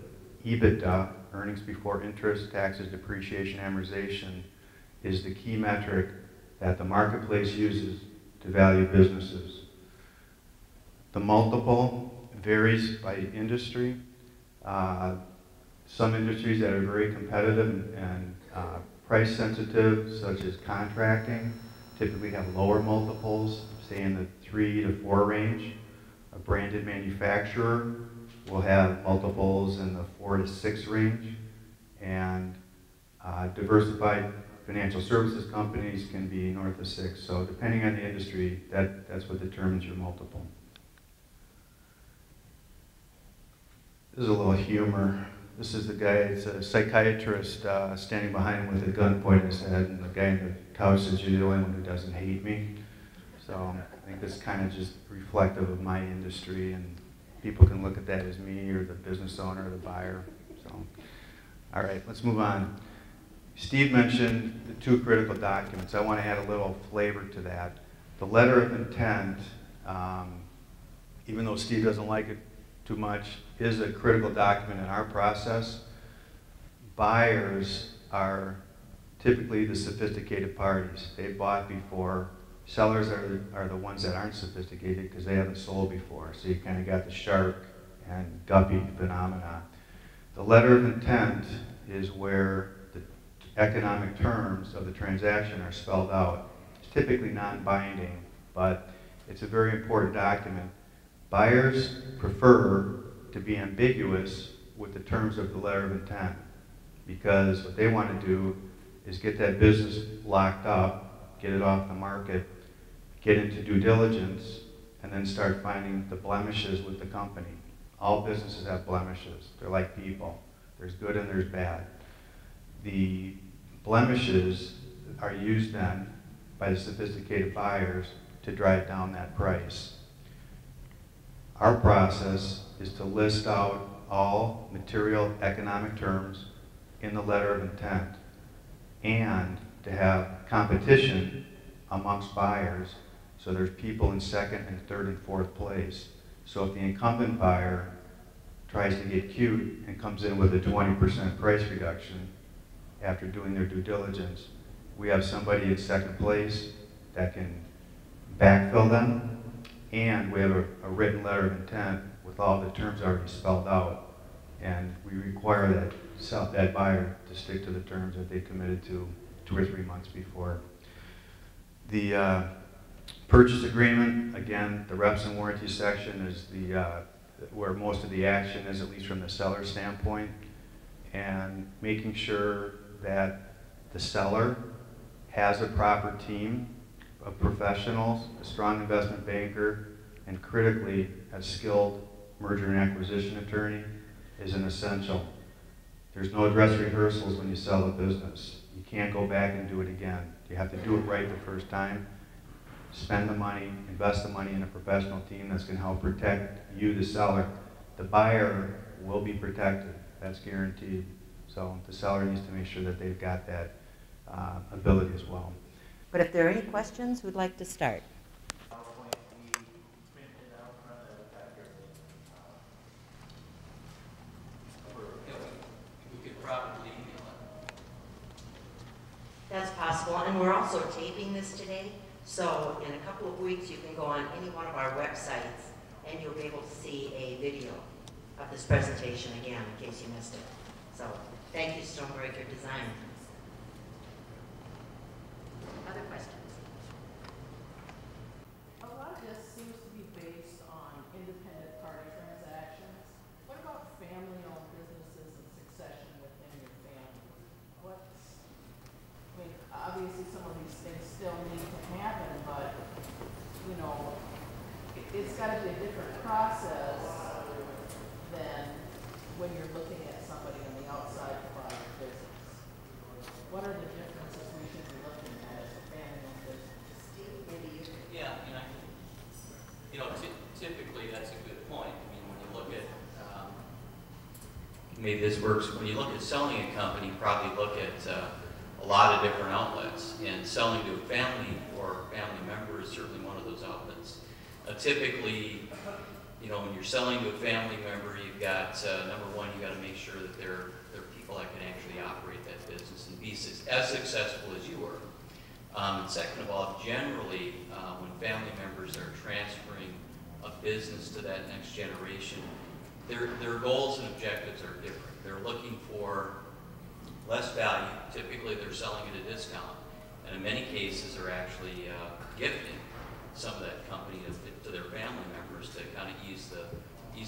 EBITDA, earnings before interest, taxes, depreciation, amortization, is the key metric that the marketplace uses to value businesses. The multiple varies by industry. Some industries that are very competitive and price sensitive, such as contracting, typically have lower multiples, say in the 3 to 4 range. A branded manufacturer will have multiples in the 4 to 6 range, and diversified financial services companies can be north of 6. So depending on the industry, that's what determines your multiple. This is a little humor. This is the guy, it's a psychiatrist standing behind him with a gun pointed at his head, and the guy in the couch says, "You're the only one who doesn't hate me." So I think this is kind of just reflective of my industry, and people can look at that as me or the business owner or the buyer. So, all right, let's move on. Steve mentioned the 2 critical documents. I want to add a little flavor to that. The letter of intent, even though Steve doesn't like it too much, is a critical document in our process. Buyers are typically the sophisticated parties. They've bought before. Sellers are the ones that aren't sophisticated because they haven't sold before. So you kind of got the shark and guppy phenomena. The letter of intent is where the economic terms of the transaction are spelled out. It's typically non-binding, but it's a very important document Buyers prefer to be ambiguous with the terms of the letter of intent, because what they want to do is get that business locked up, get it off the market, get into due diligence, and then start finding the blemishes with the company. All businesses have blemishes. They're like people. There's good and there's bad. The blemishes are used then by the sophisticated buyers to drive down that price. Our process is to list out all material economic terms in the letter of intent and to have competition amongst buyers, so there's people in second and third and fourth place. So if the incumbent buyer tries to get cute and comes in with a 20% price reduction after doing their due diligence, we have somebody in second place that can backfill them, and we have a written letter of intent with all the terms already spelled out, and we require that buyer to stick to the terms that they committed to 2 or 3 months before. The purchase agreement, again, the reps and warranty section is where most of the action is, at least from the seller standpoint, and making sure that the seller has a proper team of professionals, a strong investment banker, and critically, a skilled merger and acquisition attorney is an essential. There's no dress rehearsals when you sell a business. You can't go back and do it again. You have to do it right the first time. Spend the money, invest the money in a professional team that's going to help protect you, the seller. The buyer will be protected. That's guaranteed. So the seller needs to make sure that they've got that ability as well. But if there are any questions, who'd like to start? That's possible, and we're also taping this today, so in a couple of weeks you can go on any one of our websites and you'll be able to see a video of this presentation again in case you missed it. So thank you, Stonebreaker Design. Other questions? A lot of this seems to be based on independent party transactions. What about family-owned businesses and succession within your family? I mean, obviously some of these things still need to happen, but, you know, it's got to be a different process than when you're looking at somebody on the outside to buy your business. What are the differences we should be looking at as a family-owned business? Yeah, I mean, you know, typically that's a good point. I mean, when you look at, maybe this works, when you look at selling a company, you probably look at a lot of different outlets, and selling to a family or family member is certainly one of those outlets. Typically, you know, when you're selling to a family member, you've got, number one, you've got to make sure that they're people that can actually operate that business and be as successful as you are. And second of all, generally, when family members are transferring a business to that next generation, their goals and objectives are different. They're looking for less value. Typically, they're selling at a discount, and in many cases, they're actually gifting some of that company to their family members to kind of ease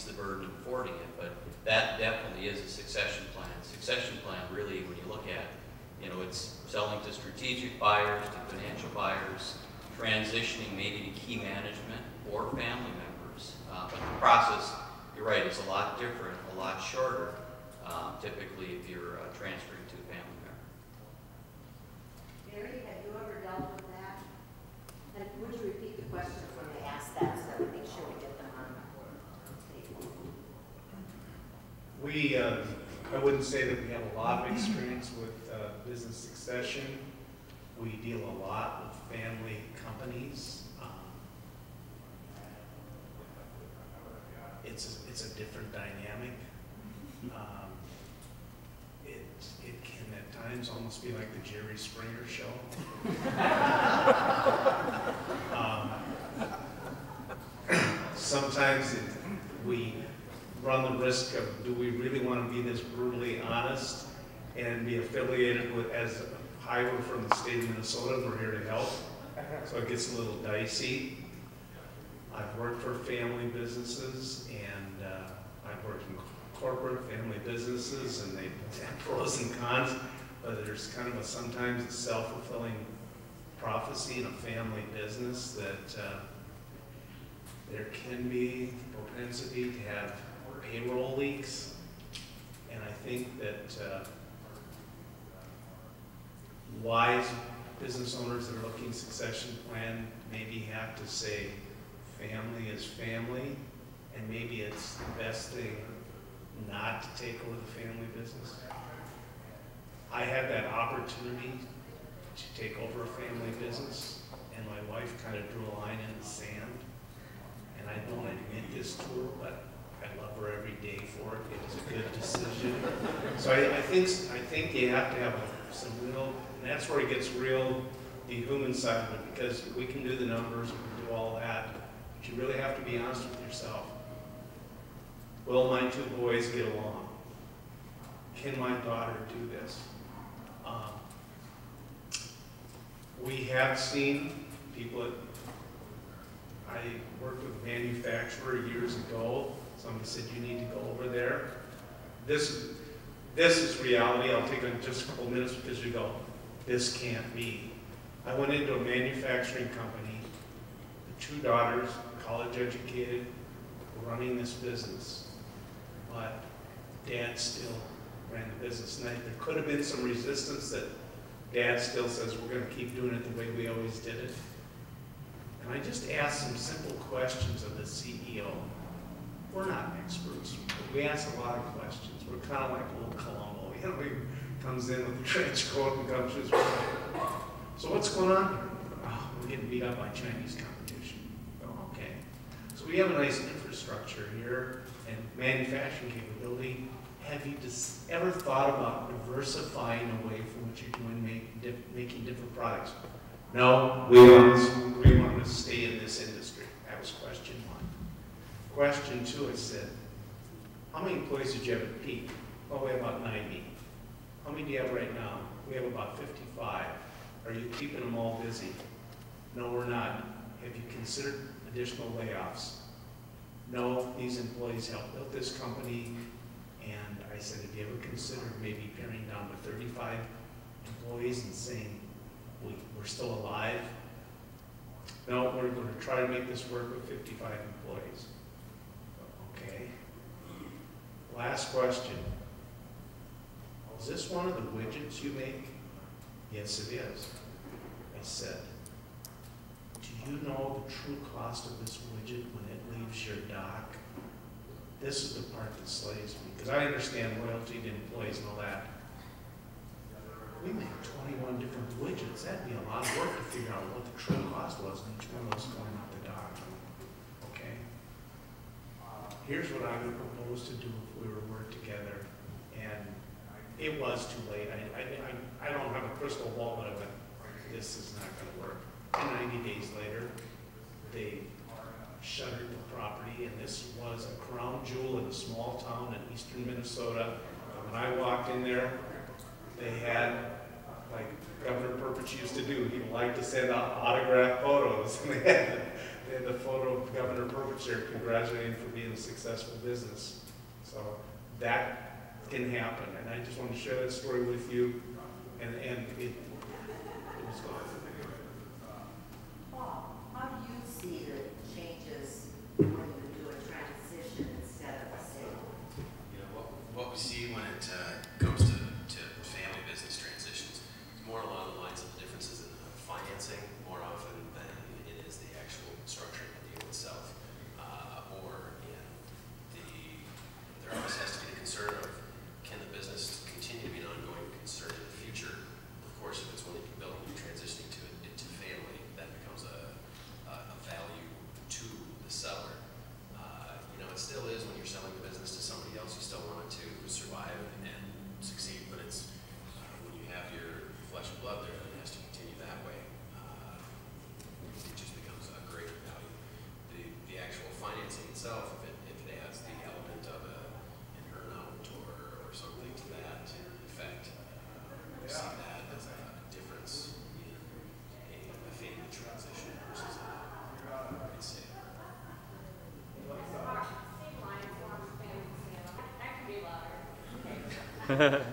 the burden of affording it. But that definitely is a succession plan. Succession plan, really, when you look at, you know, it's selling to strategic buyers, to financial buyers, transitioning maybe to key management or family members. But the process, you're right, is a lot different, a lot shorter, typically if you're transferring to a family member. Mary, have you ever dealt with that? And would you repeat the questions when they ask that so that we make sure we get them on tape? I wouldn't say that we have a lot of experience with business succession. We deal a lot with family companies. It's a different dynamic. It can at times almost be like the Jerry Springer show. Sometimes we run the risk of, do we really want to be this brutally honest and be affiliated with, as Highway from the state of Minnesota, we're here to help. So it gets a little dicey. I've worked for family businesses, and I've worked in corporate family businesses, and they have pros and cons, but there's kind of sometimes a self-fulfilling prophecy in a family business that there can be propensity to have payroll leaks, and I think that wise business owners that are looking succession plan maybe have to say family is family, and maybe it's the best thing not to take over the family business. I had that opportunity to take over a family business, and my wife kind of drew a line in the sand, and I don't admit this to her, but I love her every day for it. It was a good decision. So I think you have to have some real, and that's where it gets real, the human side of it, because we can do the numbers, we can do all that, but you really have to be honest with yourself. Will my two boys get along? Can my daughter do this? We have seen people that, I worked with a manufacturer years ago. Somebody said, you need to go over there. This is reality. I'll take just a couple minutes because you go, this can't be. I went into a manufacturing company. The two daughters, college educated, were running this business. But Dad still ran the business. And there could have been some resistance that Dad still says we're going to keep doing it the way we always did it. And I just asked some simple questions of the CEO. We're not experts, but we ask a lot of questions. We're kind of like old Columbo. You know, he comes in with a trench coat and comes to his wife. So what's going on here? Oh, we're getting beat up by Chinese competition. Oh, okay. So we have a nice infrastructure here and manufacturing capability. Have you ever thought about diversifying away from what you're doing, making different products? No, we want to stay in this industry. That was question one. Question two, I said, how many employees did you have at peak? Oh, we have about 90. How many do you have right now? We have about 55. Are you keeping them all busy? No, we're not. Have you considered additional layoffs? No, these employees helped build this company. And I said, have you ever considered maybe paring down to 35 employees and saying, we're still alive? No, we're going to try to make this work with 55 employees. Okay. Last question. Is this one of the widgets you make? Yes, it is. I said, do you know the true cost of this widget when it leaves your dock? This is the part that slays me, because I understand loyalty to employees and all that. We make 21 different widgets. That'd be a lot of work to figure out what the true cost was in each one of those going out the dock. Okay? Here's what I would propose to do if we were to work together. And it was too late. I don't have a crystal ball, but I went, this is not going to work. And 90 days later, they shuttered the property, and this was a crown jewel in a small town in eastern Minnesota. When I walked in there, they had, like Governor Perpich used to do, he liked to send out autographed photos. And they had the photo of Governor Perpich there congratulating for being a successful business. So that can happen, and I just want to share that story with you. And it was gone. Paul, how do you see the changes when you do a transition instead of a sale? You know, what we see when it comes to family business transitions is more along the lines of the differences in the financing more often than it is the actual structuring of the deal itself, or in there always has to be the concern of, can the business continue to be an ongoing concern in the future? Of course, if it's one that you build and you're transitioning to it into family, that becomes a value to the seller. You know, it still is when you're selling the business to somebody else, you still want it to survive and succeed, but it's when you have your flesh and blood there, it has to continue that way. It just becomes a greater value. The actual financing itself, if it adds the element of an earn-out or something to that effect, we see that as a difference in a family transition versus a sale. With the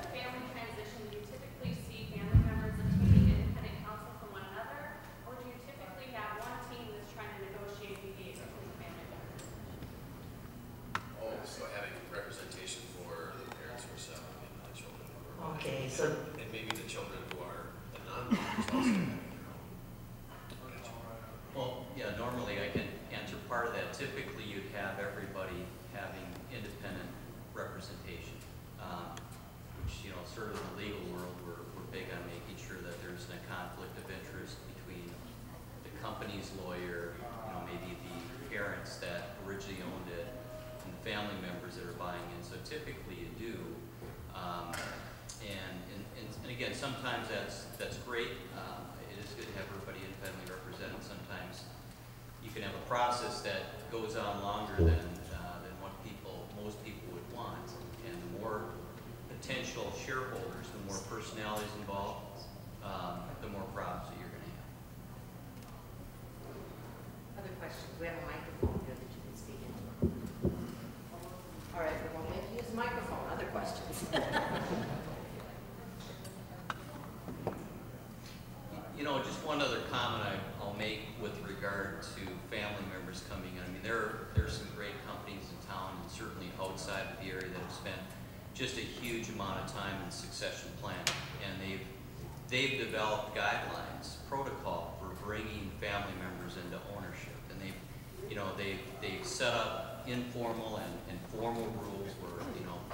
family transition, do you typically see family members obtaining independent counsel from one another, or do you typically have one team that's trying to negotiate mediate between the family members? Oh, so having representation for the parents who are selling and the children who are Okay, so and maybe the children who are the non-believers also having their own. Gotcha. Well, yeah, normally I can answer part of that. Typically, you'd have everybody having independent representation, which, sort of in the legal world, we're big on making sure that there's a conflict of interest between the company's lawyer, maybe the parents that originally owned it, and the family members that are buying in. So typically you do. And again, sometimes that's great. It is good to have everybody independently represented. Sometimes you can have a process that goes on longer than what most people would want. And the more potential shareholders, the more personalities involved, the more problems that you're going to have. other questions? We have a microphone here that you can speak into. All right, we won't make you use the microphone. Other questions? Just one other comment I'll make with regard to family members coming in. I mean, there's some great companies in town and certainly outside of the area that have spent just a huge amount of time in succession planning, and they've developed guidelines, protocol for bringing family members into ownership, and they've set up informal and formal rules where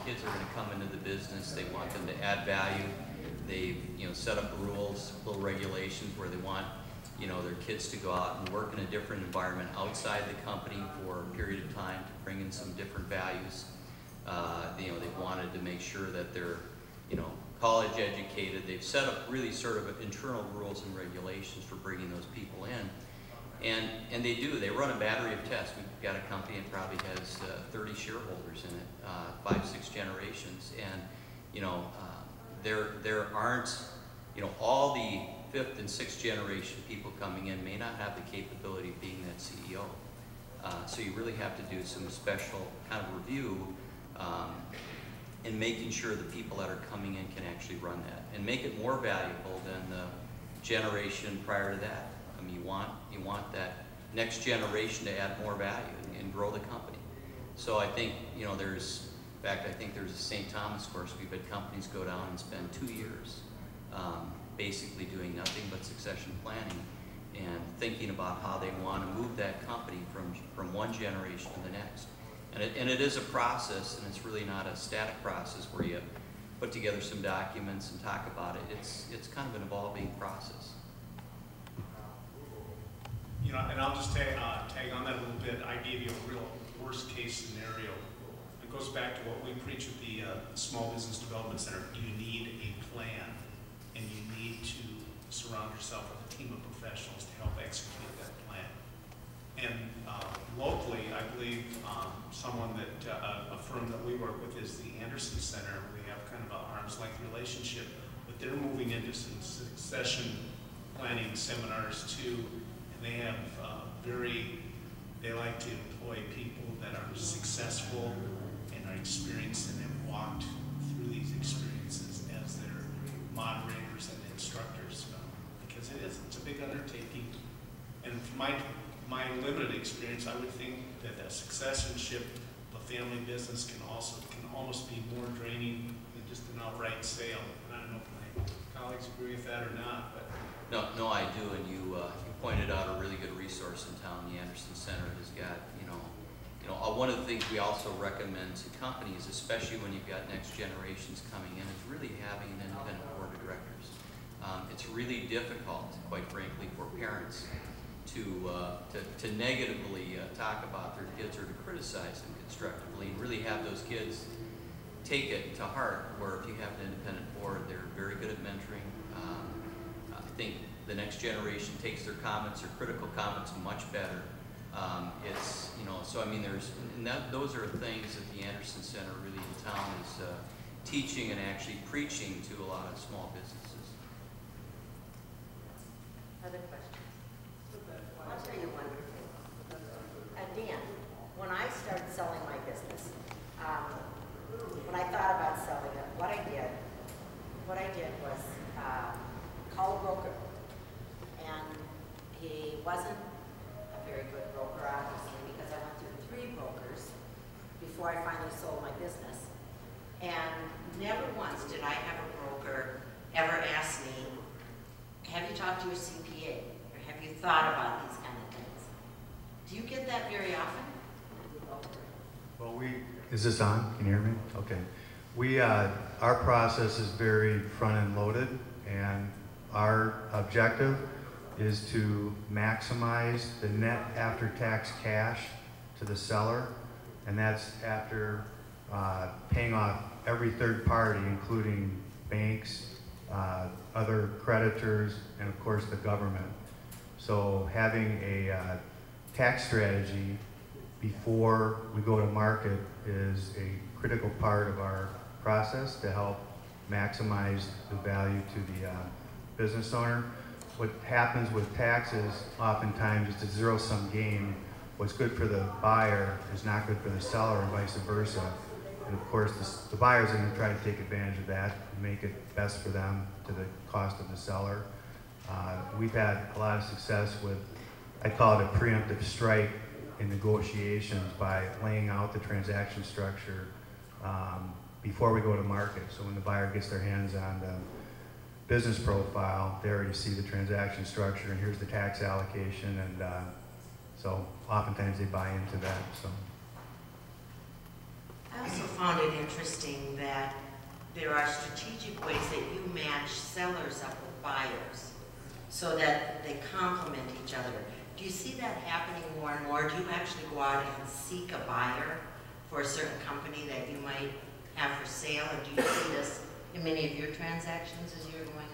kids are going to come into the business. They want them to add value. They've set up rules, little regulations where they want their kids to go out and work in a different environment outside the company for a period of time to bring in some different values. They've wanted to make sure that they're college educated. They've set up really sort of internal rules and regulations for bringing those people in. And they do. They run a battery of tests. We've got a company that probably has 30 shareholders in it, 5-6 generations, and there aren't all the 5th and 6th generation people coming in may not have the capability of being that CEO. So you really have to do some special kind of review in making sure the people that are coming in can actually run that and make it more valuable than the generation prior to that. I mean, you want that next generation to add more value and grow the company. So I think I think there's a St. Thomas course. We've had companies go down and spend 2 years basically doing nothing but succession planning and thinking about how they want to move that company from one generation to the next. And it is a process, and it's really not a static process where you put together some documents and talk about it. It's kind of an evolving process. And I'll just tag on that a little bit. I gave you a real worst case scenario. It goes back to what we preach at the Small Business Development Center. You need a plan, and you need to surround yourself with a team of professionals to help execute that plan. And locally, I believe someone a firm that we work with is the Anderson Center. We have kind of an arm's length relationship, but they're moving into some succession planning seminars too, and they have they like to employ people that are successful and are experienced and have walked through these experiences as their moderators and instructors, because it's a big undertaking. And from my limited experience, I would think that a successionship of a family business can almost be more draining than just an outright sale. And I don't know if my colleagues agree with that or not, but No, I do, and you pointed out a really good resource in town. The Anderson Center has got, one of the things we also recommend to companies, especially when you've got next generations coming in, is really having an independent board of directors. It's really difficult, quite frankly, for parents to negatively talk about their kids or to criticize them constructively and really have those kids take it to heart, where if you have an independent board, they're very good at mentoring. I think the next generation takes their comments, their critical comments, much better. So I mean, those are things that the Anderson Center really in town is teaching and actually preaching to a lot of small businesses. Other questions? I'll tell you one thing. Dan, when I started selling my business, when I wasn't a very good broker, obviously, because I went through 3 brokers before I finally sold my business. And never once did I have a broker ever ask me, have you talked to your CPA? Or have you thought about these kind of things? Do you get that very often? Well, is this on? Can you hear me? Okay. Our process is very front-end loaded, and our objective is to maximize the net after-tax cash to the seller, and that's after paying off every third party, including banks, other creditors, and of course the government. So having a tax strategy before we go to market is a critical part of our process to help maximize the value to the business owner. What happens with taxes oftentimes is a zero-sum game. What's good for the buyer is not good for the seller, and vice versa. And of course, the buyers are going to try to take advantage of that and make it best for them to the cost of the seller. We've had a lot of success with, I call it a preemptive strike in negotiations by laying out the transaction structure before we go to market. So when the buyer gets their hands on the business profile, they already see the transaction structure and here's the tax allocation, and so oftentimes they buy into that. So. I also found it interesting that there are strategic ways that you match sellers up with buyers so that they complement each other. Do you see that happening more and more? Do you actually go out and seek a buyer for a certain company that you might have for sale, or do you see this in many of your transactions as you're going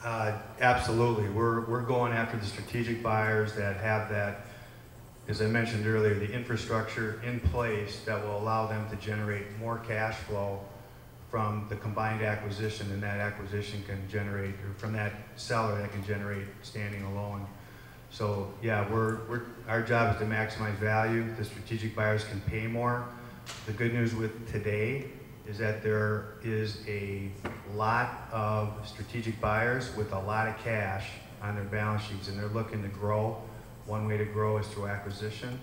out? Absolutely. We're going after the strategic buyers that have that, as I mentioned earlier, the infrastructure in place that will allow them to generate more cash flow from the combined acquisition, and that acquisition can generate, or from that seller that can generate standing alone. So yeah, our job is to maximize value. The strategic buyers can pay more. The good news with today is that there is a lot of strategic buyers with a lot of cash on their balance sheets, and they're looking to grow. One way to grow is through acquisition,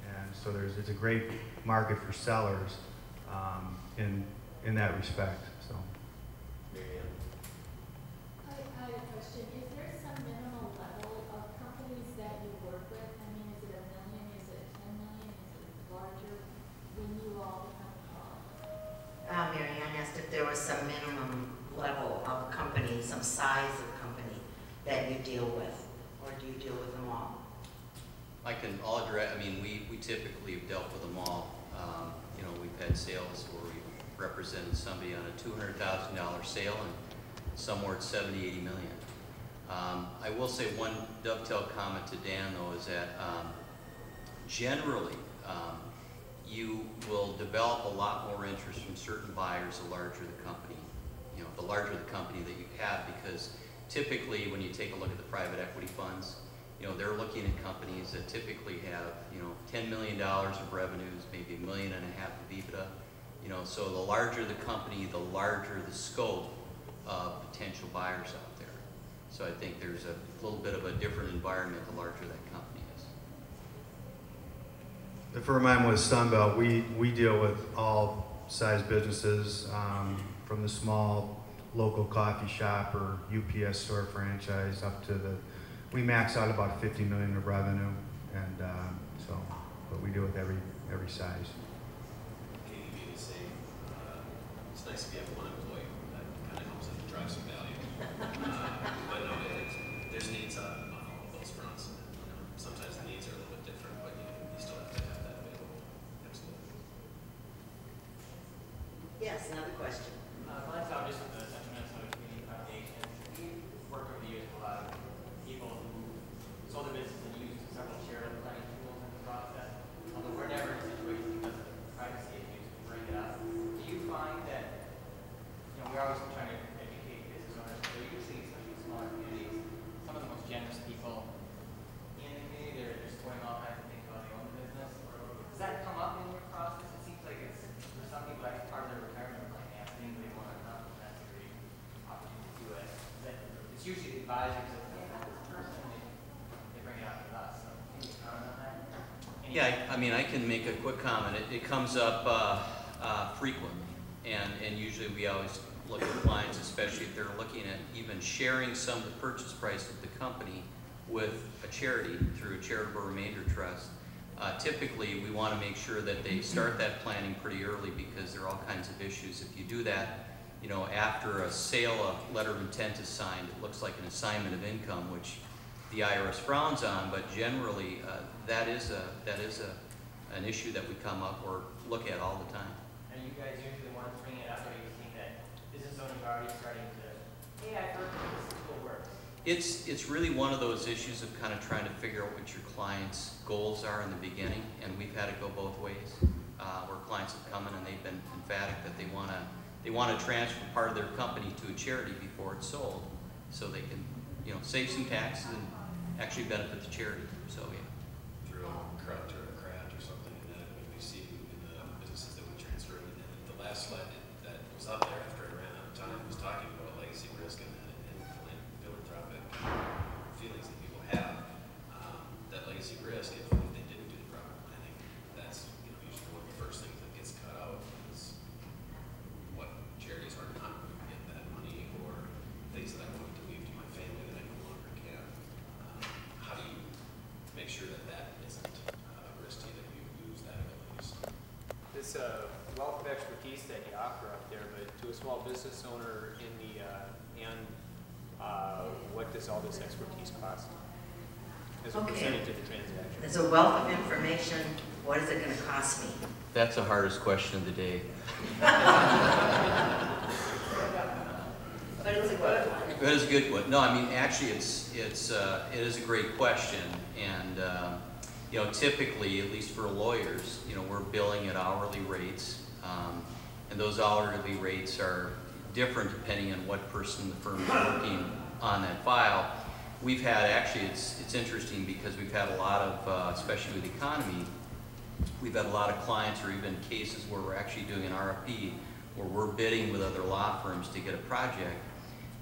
and so it's a great market for sellers in that respect. So. I have a question. Is there some minimum level of companies that you work with? I mean, is it $1 million? Is it 10 million? Is it larger when you all become involved? Mary Ann asked if there was some minimum level of company, some size of company that you deal with, or do you deal with them all? I'll address, I mean, we typically have dealt with them all. You know, we've had sales where we've represented somebody on a $200,000 sale and somewhere at 70, 80 million. I will say one dovetail comment to Dan, though, is that generally you will develop a lot more interest from certain buyers the larger the company, you know, the larger the company that you have, because typically when you take a look at the private equity funds, you know, they're looking at companies that typically have, you know, $10 million of revenues, maybe $1.5 million of EBITDA. You know, so the larger the company, the larger the scope of potential buyers out there. So I think there's a little bit of a different environment the larger that company is. The firm I'm with, Sunbelt, we deal with all size businesses, from the small local coffee shop or UPS store franchise up to we max out about 50 million of revenue, and but we deal with every size. Can you be the same? It's nice if you have one employee that kind of helps drive some value. But no, there's needs on all of those fronts. You know, sometimes the needs are a little bit different, but you still have to have that available. Absolutely. Yes, another question. Mine's out just with the Central Minnesota Community Foundation. We've worked over the years with a lot of people who sold their business and used several charitable planning tools in the process. Although we're never in a situation because of privacy issues to bring it up. Do you find that, you know, we're always trying to educate business owners, but usually, especially in smaller communities, some of the most generous people in the community, they're just going all kinds of things about their own business. Does that come up in your process? It seems like it's, for some people, that's part of their retirement plan. They have things they want to accomplish, that's a great opportunity to do it. But it's usually the advisors that, hey, that's Yeah, I mean, I can make a quick comment. It comes up frequently, and usually we always look at clients, especially if they're looking at even sharing some of the purchase price of the company with a charity through a charitable remainder trust. Typically, we want to make sure that they start that planning pretty early because there are all kinds of issues. If you do that, you know, after a sale, a letter of intent is signed, it looks like an assignment of income, which the IRS frowns on, but generally that is an issue that we come up or look at all the time. Are you guys usually the ones bringing it up, or are you seeing that business owners are already starting to, hey, I've heard this tool works? It's really one of those issues of kind of trying to figure out what your client's goals are in the beginning, and we've had it go both ways, where clients have come in and they've been emphatic that they want to transfer part of their company to a charity before it's sold, so they can, you know, save some taxes and actually benefit the charity. So yeah. Through a CRUT or a CRAT or something, and then we see in the businesses that we transfer. And the last slide that was up there after I ran out of time was talking about legacy risk and philanthropic feelings that people have. That legacy risk, if they didn't do the proper planning, that's, you know, usually one of the first things that gets cut out is what charities are not going to get that money, or things that I wanted to leave to my family that I no longer can. How do you make sure that that isn't a risk to you, that you lose that abilities? This wealth of expertise that you offer up there, but to a small business owner in the what does all this expertise cost as a percentage of the transaction? There's a wealth of information. What is it going to cost me? That's the hardest question of the day. But it's a good one. That is a good one. No, I mean, actually, it is a great question, and you know, typically, at least for lawyers, you know, we're billing at hourly rates, and those hourly rates are different depending on what person in the firm is working on that file. We've had, actually, it's interesting because we've had a lot of, especially with the economy, we've had a lot of clients or even cases where we're actually doing an RFP where we're bidding with other law firms to get a project.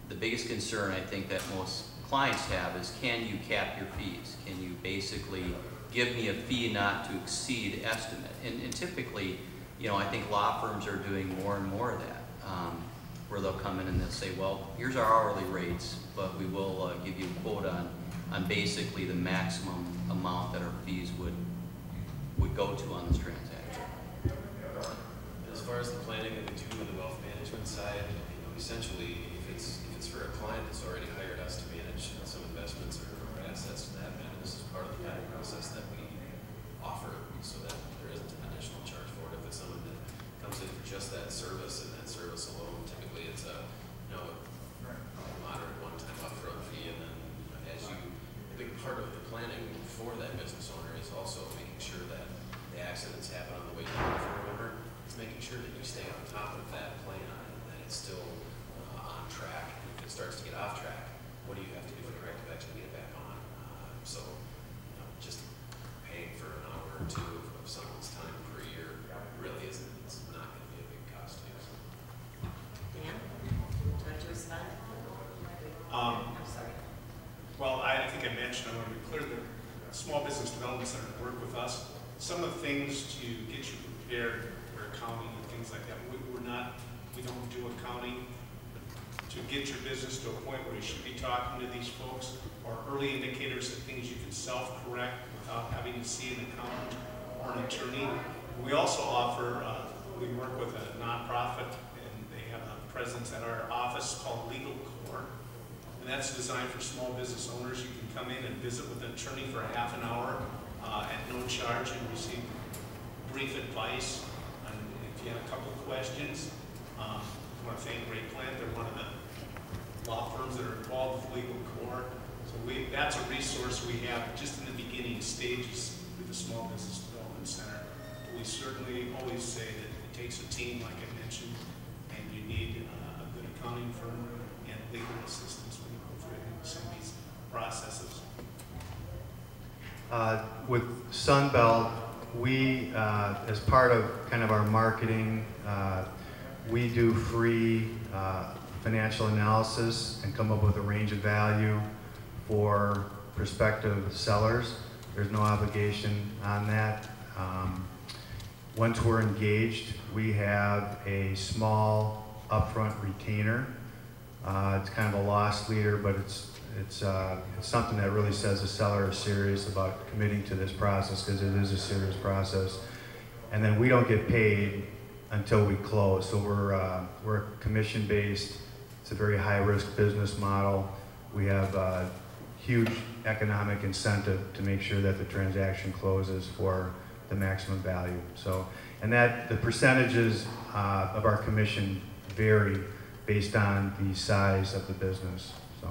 The biggest concern I think that most clients have is, can you cap your fees? Can you basically give me a fee not to exceed estimate? And typically, you know, I think law firms are doing more and more of that, where they'll come in and they'll say, well, here's our hourly rates, but we will give you a quote on basically the maximum amount that our fees would go to on this transaction. As far as the planning that we do on the wealth management side, you know, essentially, if it's for a client that's already hired us to manage some investments or assets to that matter, this is part of the planning process that we offer, so that there isn't an additional charge for it. If it's someone that comes in for just that service and that service alone, typically it's a, you know, a moderate one-time upfront fee, and then a big part of the planning for that business owner is also making sure that the accidents happen on the way down. If you remember, it's making sure that you stay on top of that plan and that it's still on track. And if it starts to get off track, what do you have to do for corrective action to get it back on? So, you know, just paying for an hour or two of someone's time per year really isn't. It's not going to be a big cost to you. Dan, do you want to respond? I'm sorry. Well, I think I mentioned, I want to be clear, the Small Business Development Center work with us. Some of the things to get you prepared for accounting and things like that, we don't do accounting to get your business to a point where you should be talking to these folks, or early indicators of things you can self-correct without having to see an accountant or an attorney. We also offer, we work with a nonprofit, and they have a presence at our office called Legal Core. And that's designed for small business owners. You can come in and visit with an attorney for a half an hour at no charge and receive brief advice. And if you have a couple of questions, I want to thank Great Plant. They're one of the law firms that are involved with Legal Core. So that's a resource we have just in the beginning stages with the Small Business Development Center. We certainly always say that it takes a team, like I mentioned, and you need a good accounting firm and legal assistance when you go through some of these processes. With Sunbelt, we, as part of kind of our marketing, we do free financial analysis and come up with a range of value for prospective sellers. There's no obligation on that. Once we're engaged, we have a small upfront retainer. It's kind of a loss leader, but it's something that really says the seller is serious about committing to this process, because it is a serious process. And then we don't get paid until we close. So we're commission based. It's a very high risk business model. We have a huge economic incentive to make sure that the transaction closes for the maximum value. So, and that the percentages of our commission vary based on the size of the business. So.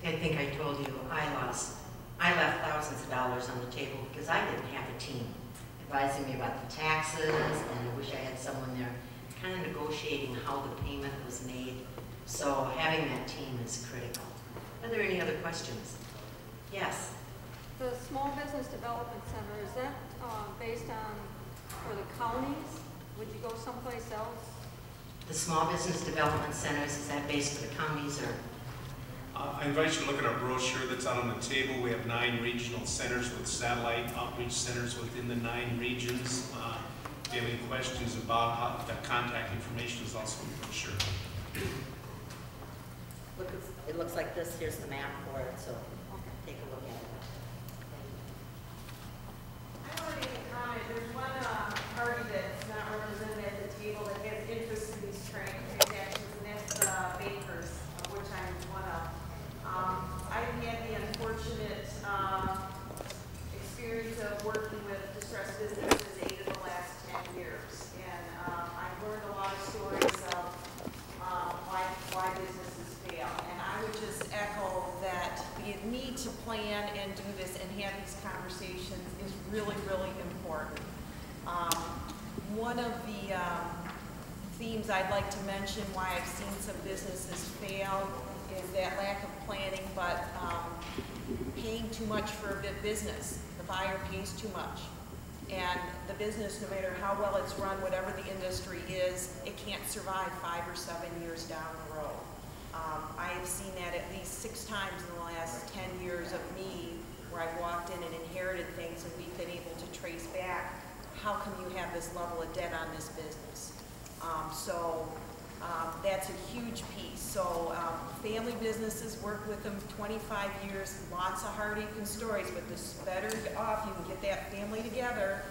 I think I told you I left thousands of dollars on the table because I didn't have a team advising me about the taxes, and I wish I had someone there kind of negotiating how the payment was made. So having that team is critical. Are there any other questions? Yes. The Small Business Development Center, is that based on, for the counties? Would you go someplace else? The Small Business Development Centers, is that based for the counties or? I invite you to look at our brochure that's out on the table. We have 9 regional centers with satellite outreach centers within the 9 regions. If you have any questions about how the contact information is also in the brochure. It looks like this. Here's the map for it, so take a look at it. I want to make a comment. There's one party that's not represented at the table that has interest in these transactions, and that's the bakers, of which I'm one of. I've had the unfortunate experience of working with distressed businesses 8 of the last 10 years, and I've learned a lot of stories of why businesses fail. And I would just echo that the need to plan and do this and have these conversations is really, really important. One of the themes I'd like to mention why I've seen some businesses fail is that lack of planning, but paying too much for a business. The buyer pays too much. And the business, no matter how well it's run, whatever the industry is, it can't survive 5 or 7 years down the road. I have seen that at least 6 times in the last 10 years of me, where I've walked in and inherited things, and we've been able to trace back, how come you have this level of debt on this business? That's a huge piece. So family businesses, work with them 25 years, lots of heartache and stories, but the better off you can get that family together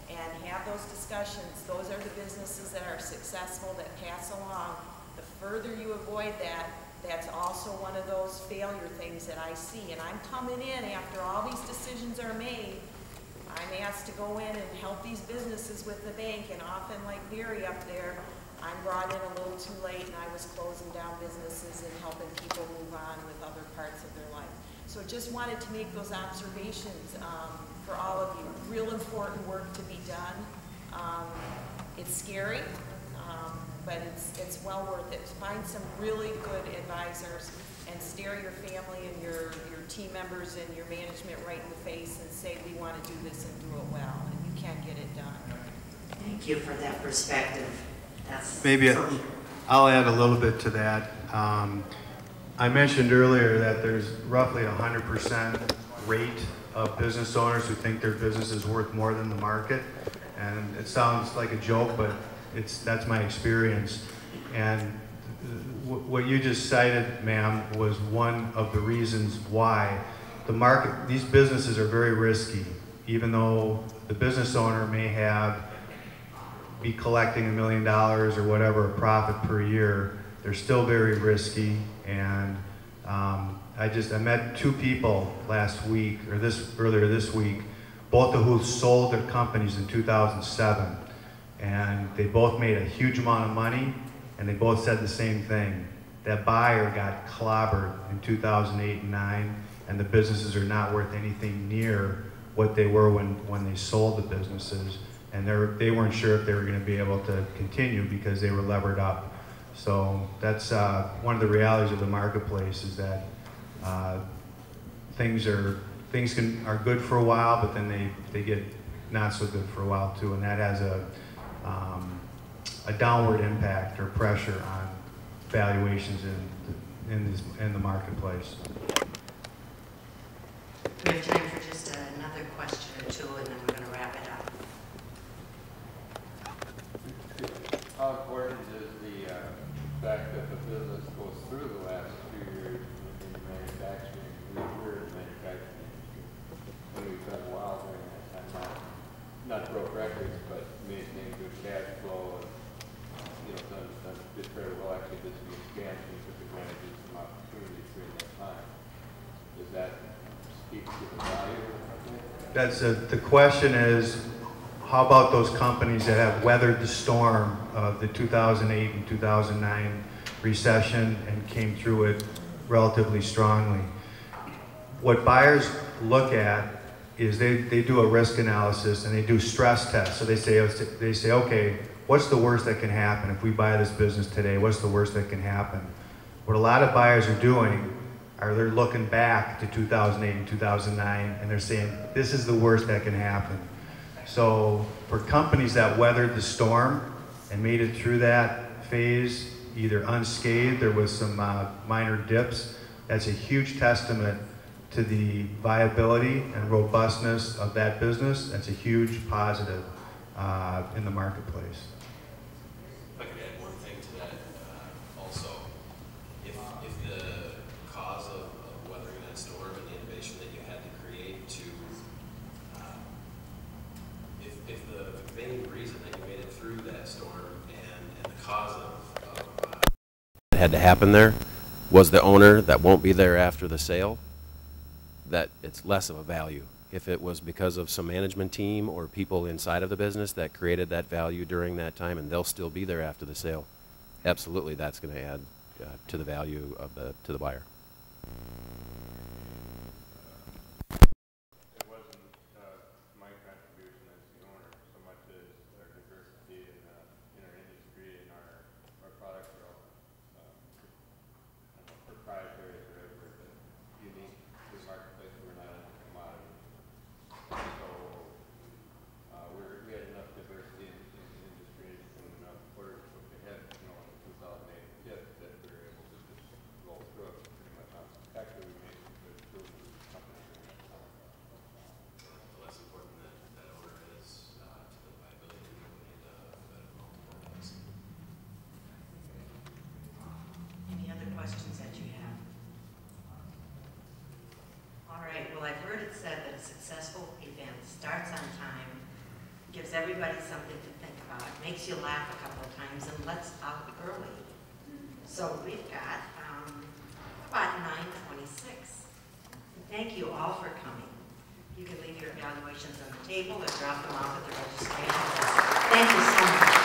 and have those discussions. Those are the businesses that are successful, that pass along. The further you avoid that, that's also one of those failure things that I see. And I'm coming in after all these decisions are made. I'm asked to go in and help these businesses with the bank, and often, like Barry up there, I'm brought in a little too late, and I was closing down businesses and helping people move on with other parts of their life. So just wanted to make those observations for all of you. Real important work to be done. It's scary, but it's well worth it. Find some really good advisors and stare your family and your team members and your management right in the face and say, we want to do this and do it well, and you can get it done. Thank you for that perspective. Maybe I'll add a little bit to that. I mentioned earlier that there's roughly 100% rate of business owners who think their business is worth more than the market. And it sounds like a joke, but that's my experience. And what you just cited, ma'am, was one of the reasons why the market, these businesses are very risky. Even though the business owner may be collecting $1 million or whatever profit per year, they're still very risky. And I met 2 people last week, or earlier this week, both of who sold their companies in 2007. And they both made a huge amount of money, and they both said the same thing. That buyer got clobbered in 2008 and 2009, and the businesses are not worth anything near what they were when they sold the businesses. And they weren't sure if they were going to be able to continue because they were levered up. So that's one of the realities of the marketplace, is that things are good for a while, but then they get not so good for a while too, and that has a downward impact or pressure on valuations in the marketplace. We have time for just another question or two, and then we're going to wrap it up. How important is the fact that the business goes through the last few years in manufacturing? We're in the manufacturing industry, and we've done well during that time. Not broke records, but maintained good cash flow, and done did very well. Actually, did some expansion, took advantage of some opportunities during that time. Does that speak to the value of the company? The question is, how about those companies that have weathered the storm of the 2008 and 2009 recession and came through it relatively strongly? What buyers look at is they do a risk analysis and they do stress tests. So they say, okay, what's the worst that can happen if we buy this business today? What's the worst that can happen? What a lot of buyers are doing are they're looking back to 2008 and 2009 and they're saying, this is the worst that can happen. So for companies that weathered the storm and made it through that phase, either unscathed or with some minor dips, that's a huge testament to the viability and robustness of that business. That's a huge positive in the marketplace. If I could add one thing to that also. If the cause of weathering that storm and the innovation that you had to create to, if the main reason that you made it through that storm and the cause of that had to happen there was the owner that won't be there after the sale, that it's less of a value. If it was because of some management team or people inside of the business that created that value during that time and they'll still be there after the sale, absolutely that's going to add to the value of to the buyer. It wasn't my contribution as the owner so much as our diversity in our industry and our products are all proprietary or whatever, but unique to the marketplace. We're not in a commodity. So we had enough diversity in the industry and enough orders to look ahead, in 2008 dip that we were able to just roll through it pretty much. Actually, we made some good improvements in the company during that time. the less important that owner is to the viability of the company, the better multiple is. Any other questions that you have? All right, well, I've heard it said that a successful event starts on time, gives everybody something to think about, makes you laugh a couple of times, and lets out early. So we've got about 9:26. Thank you all for coming. You can leave your evaluations on the table or drop them off at the registration desk. Thank you so much.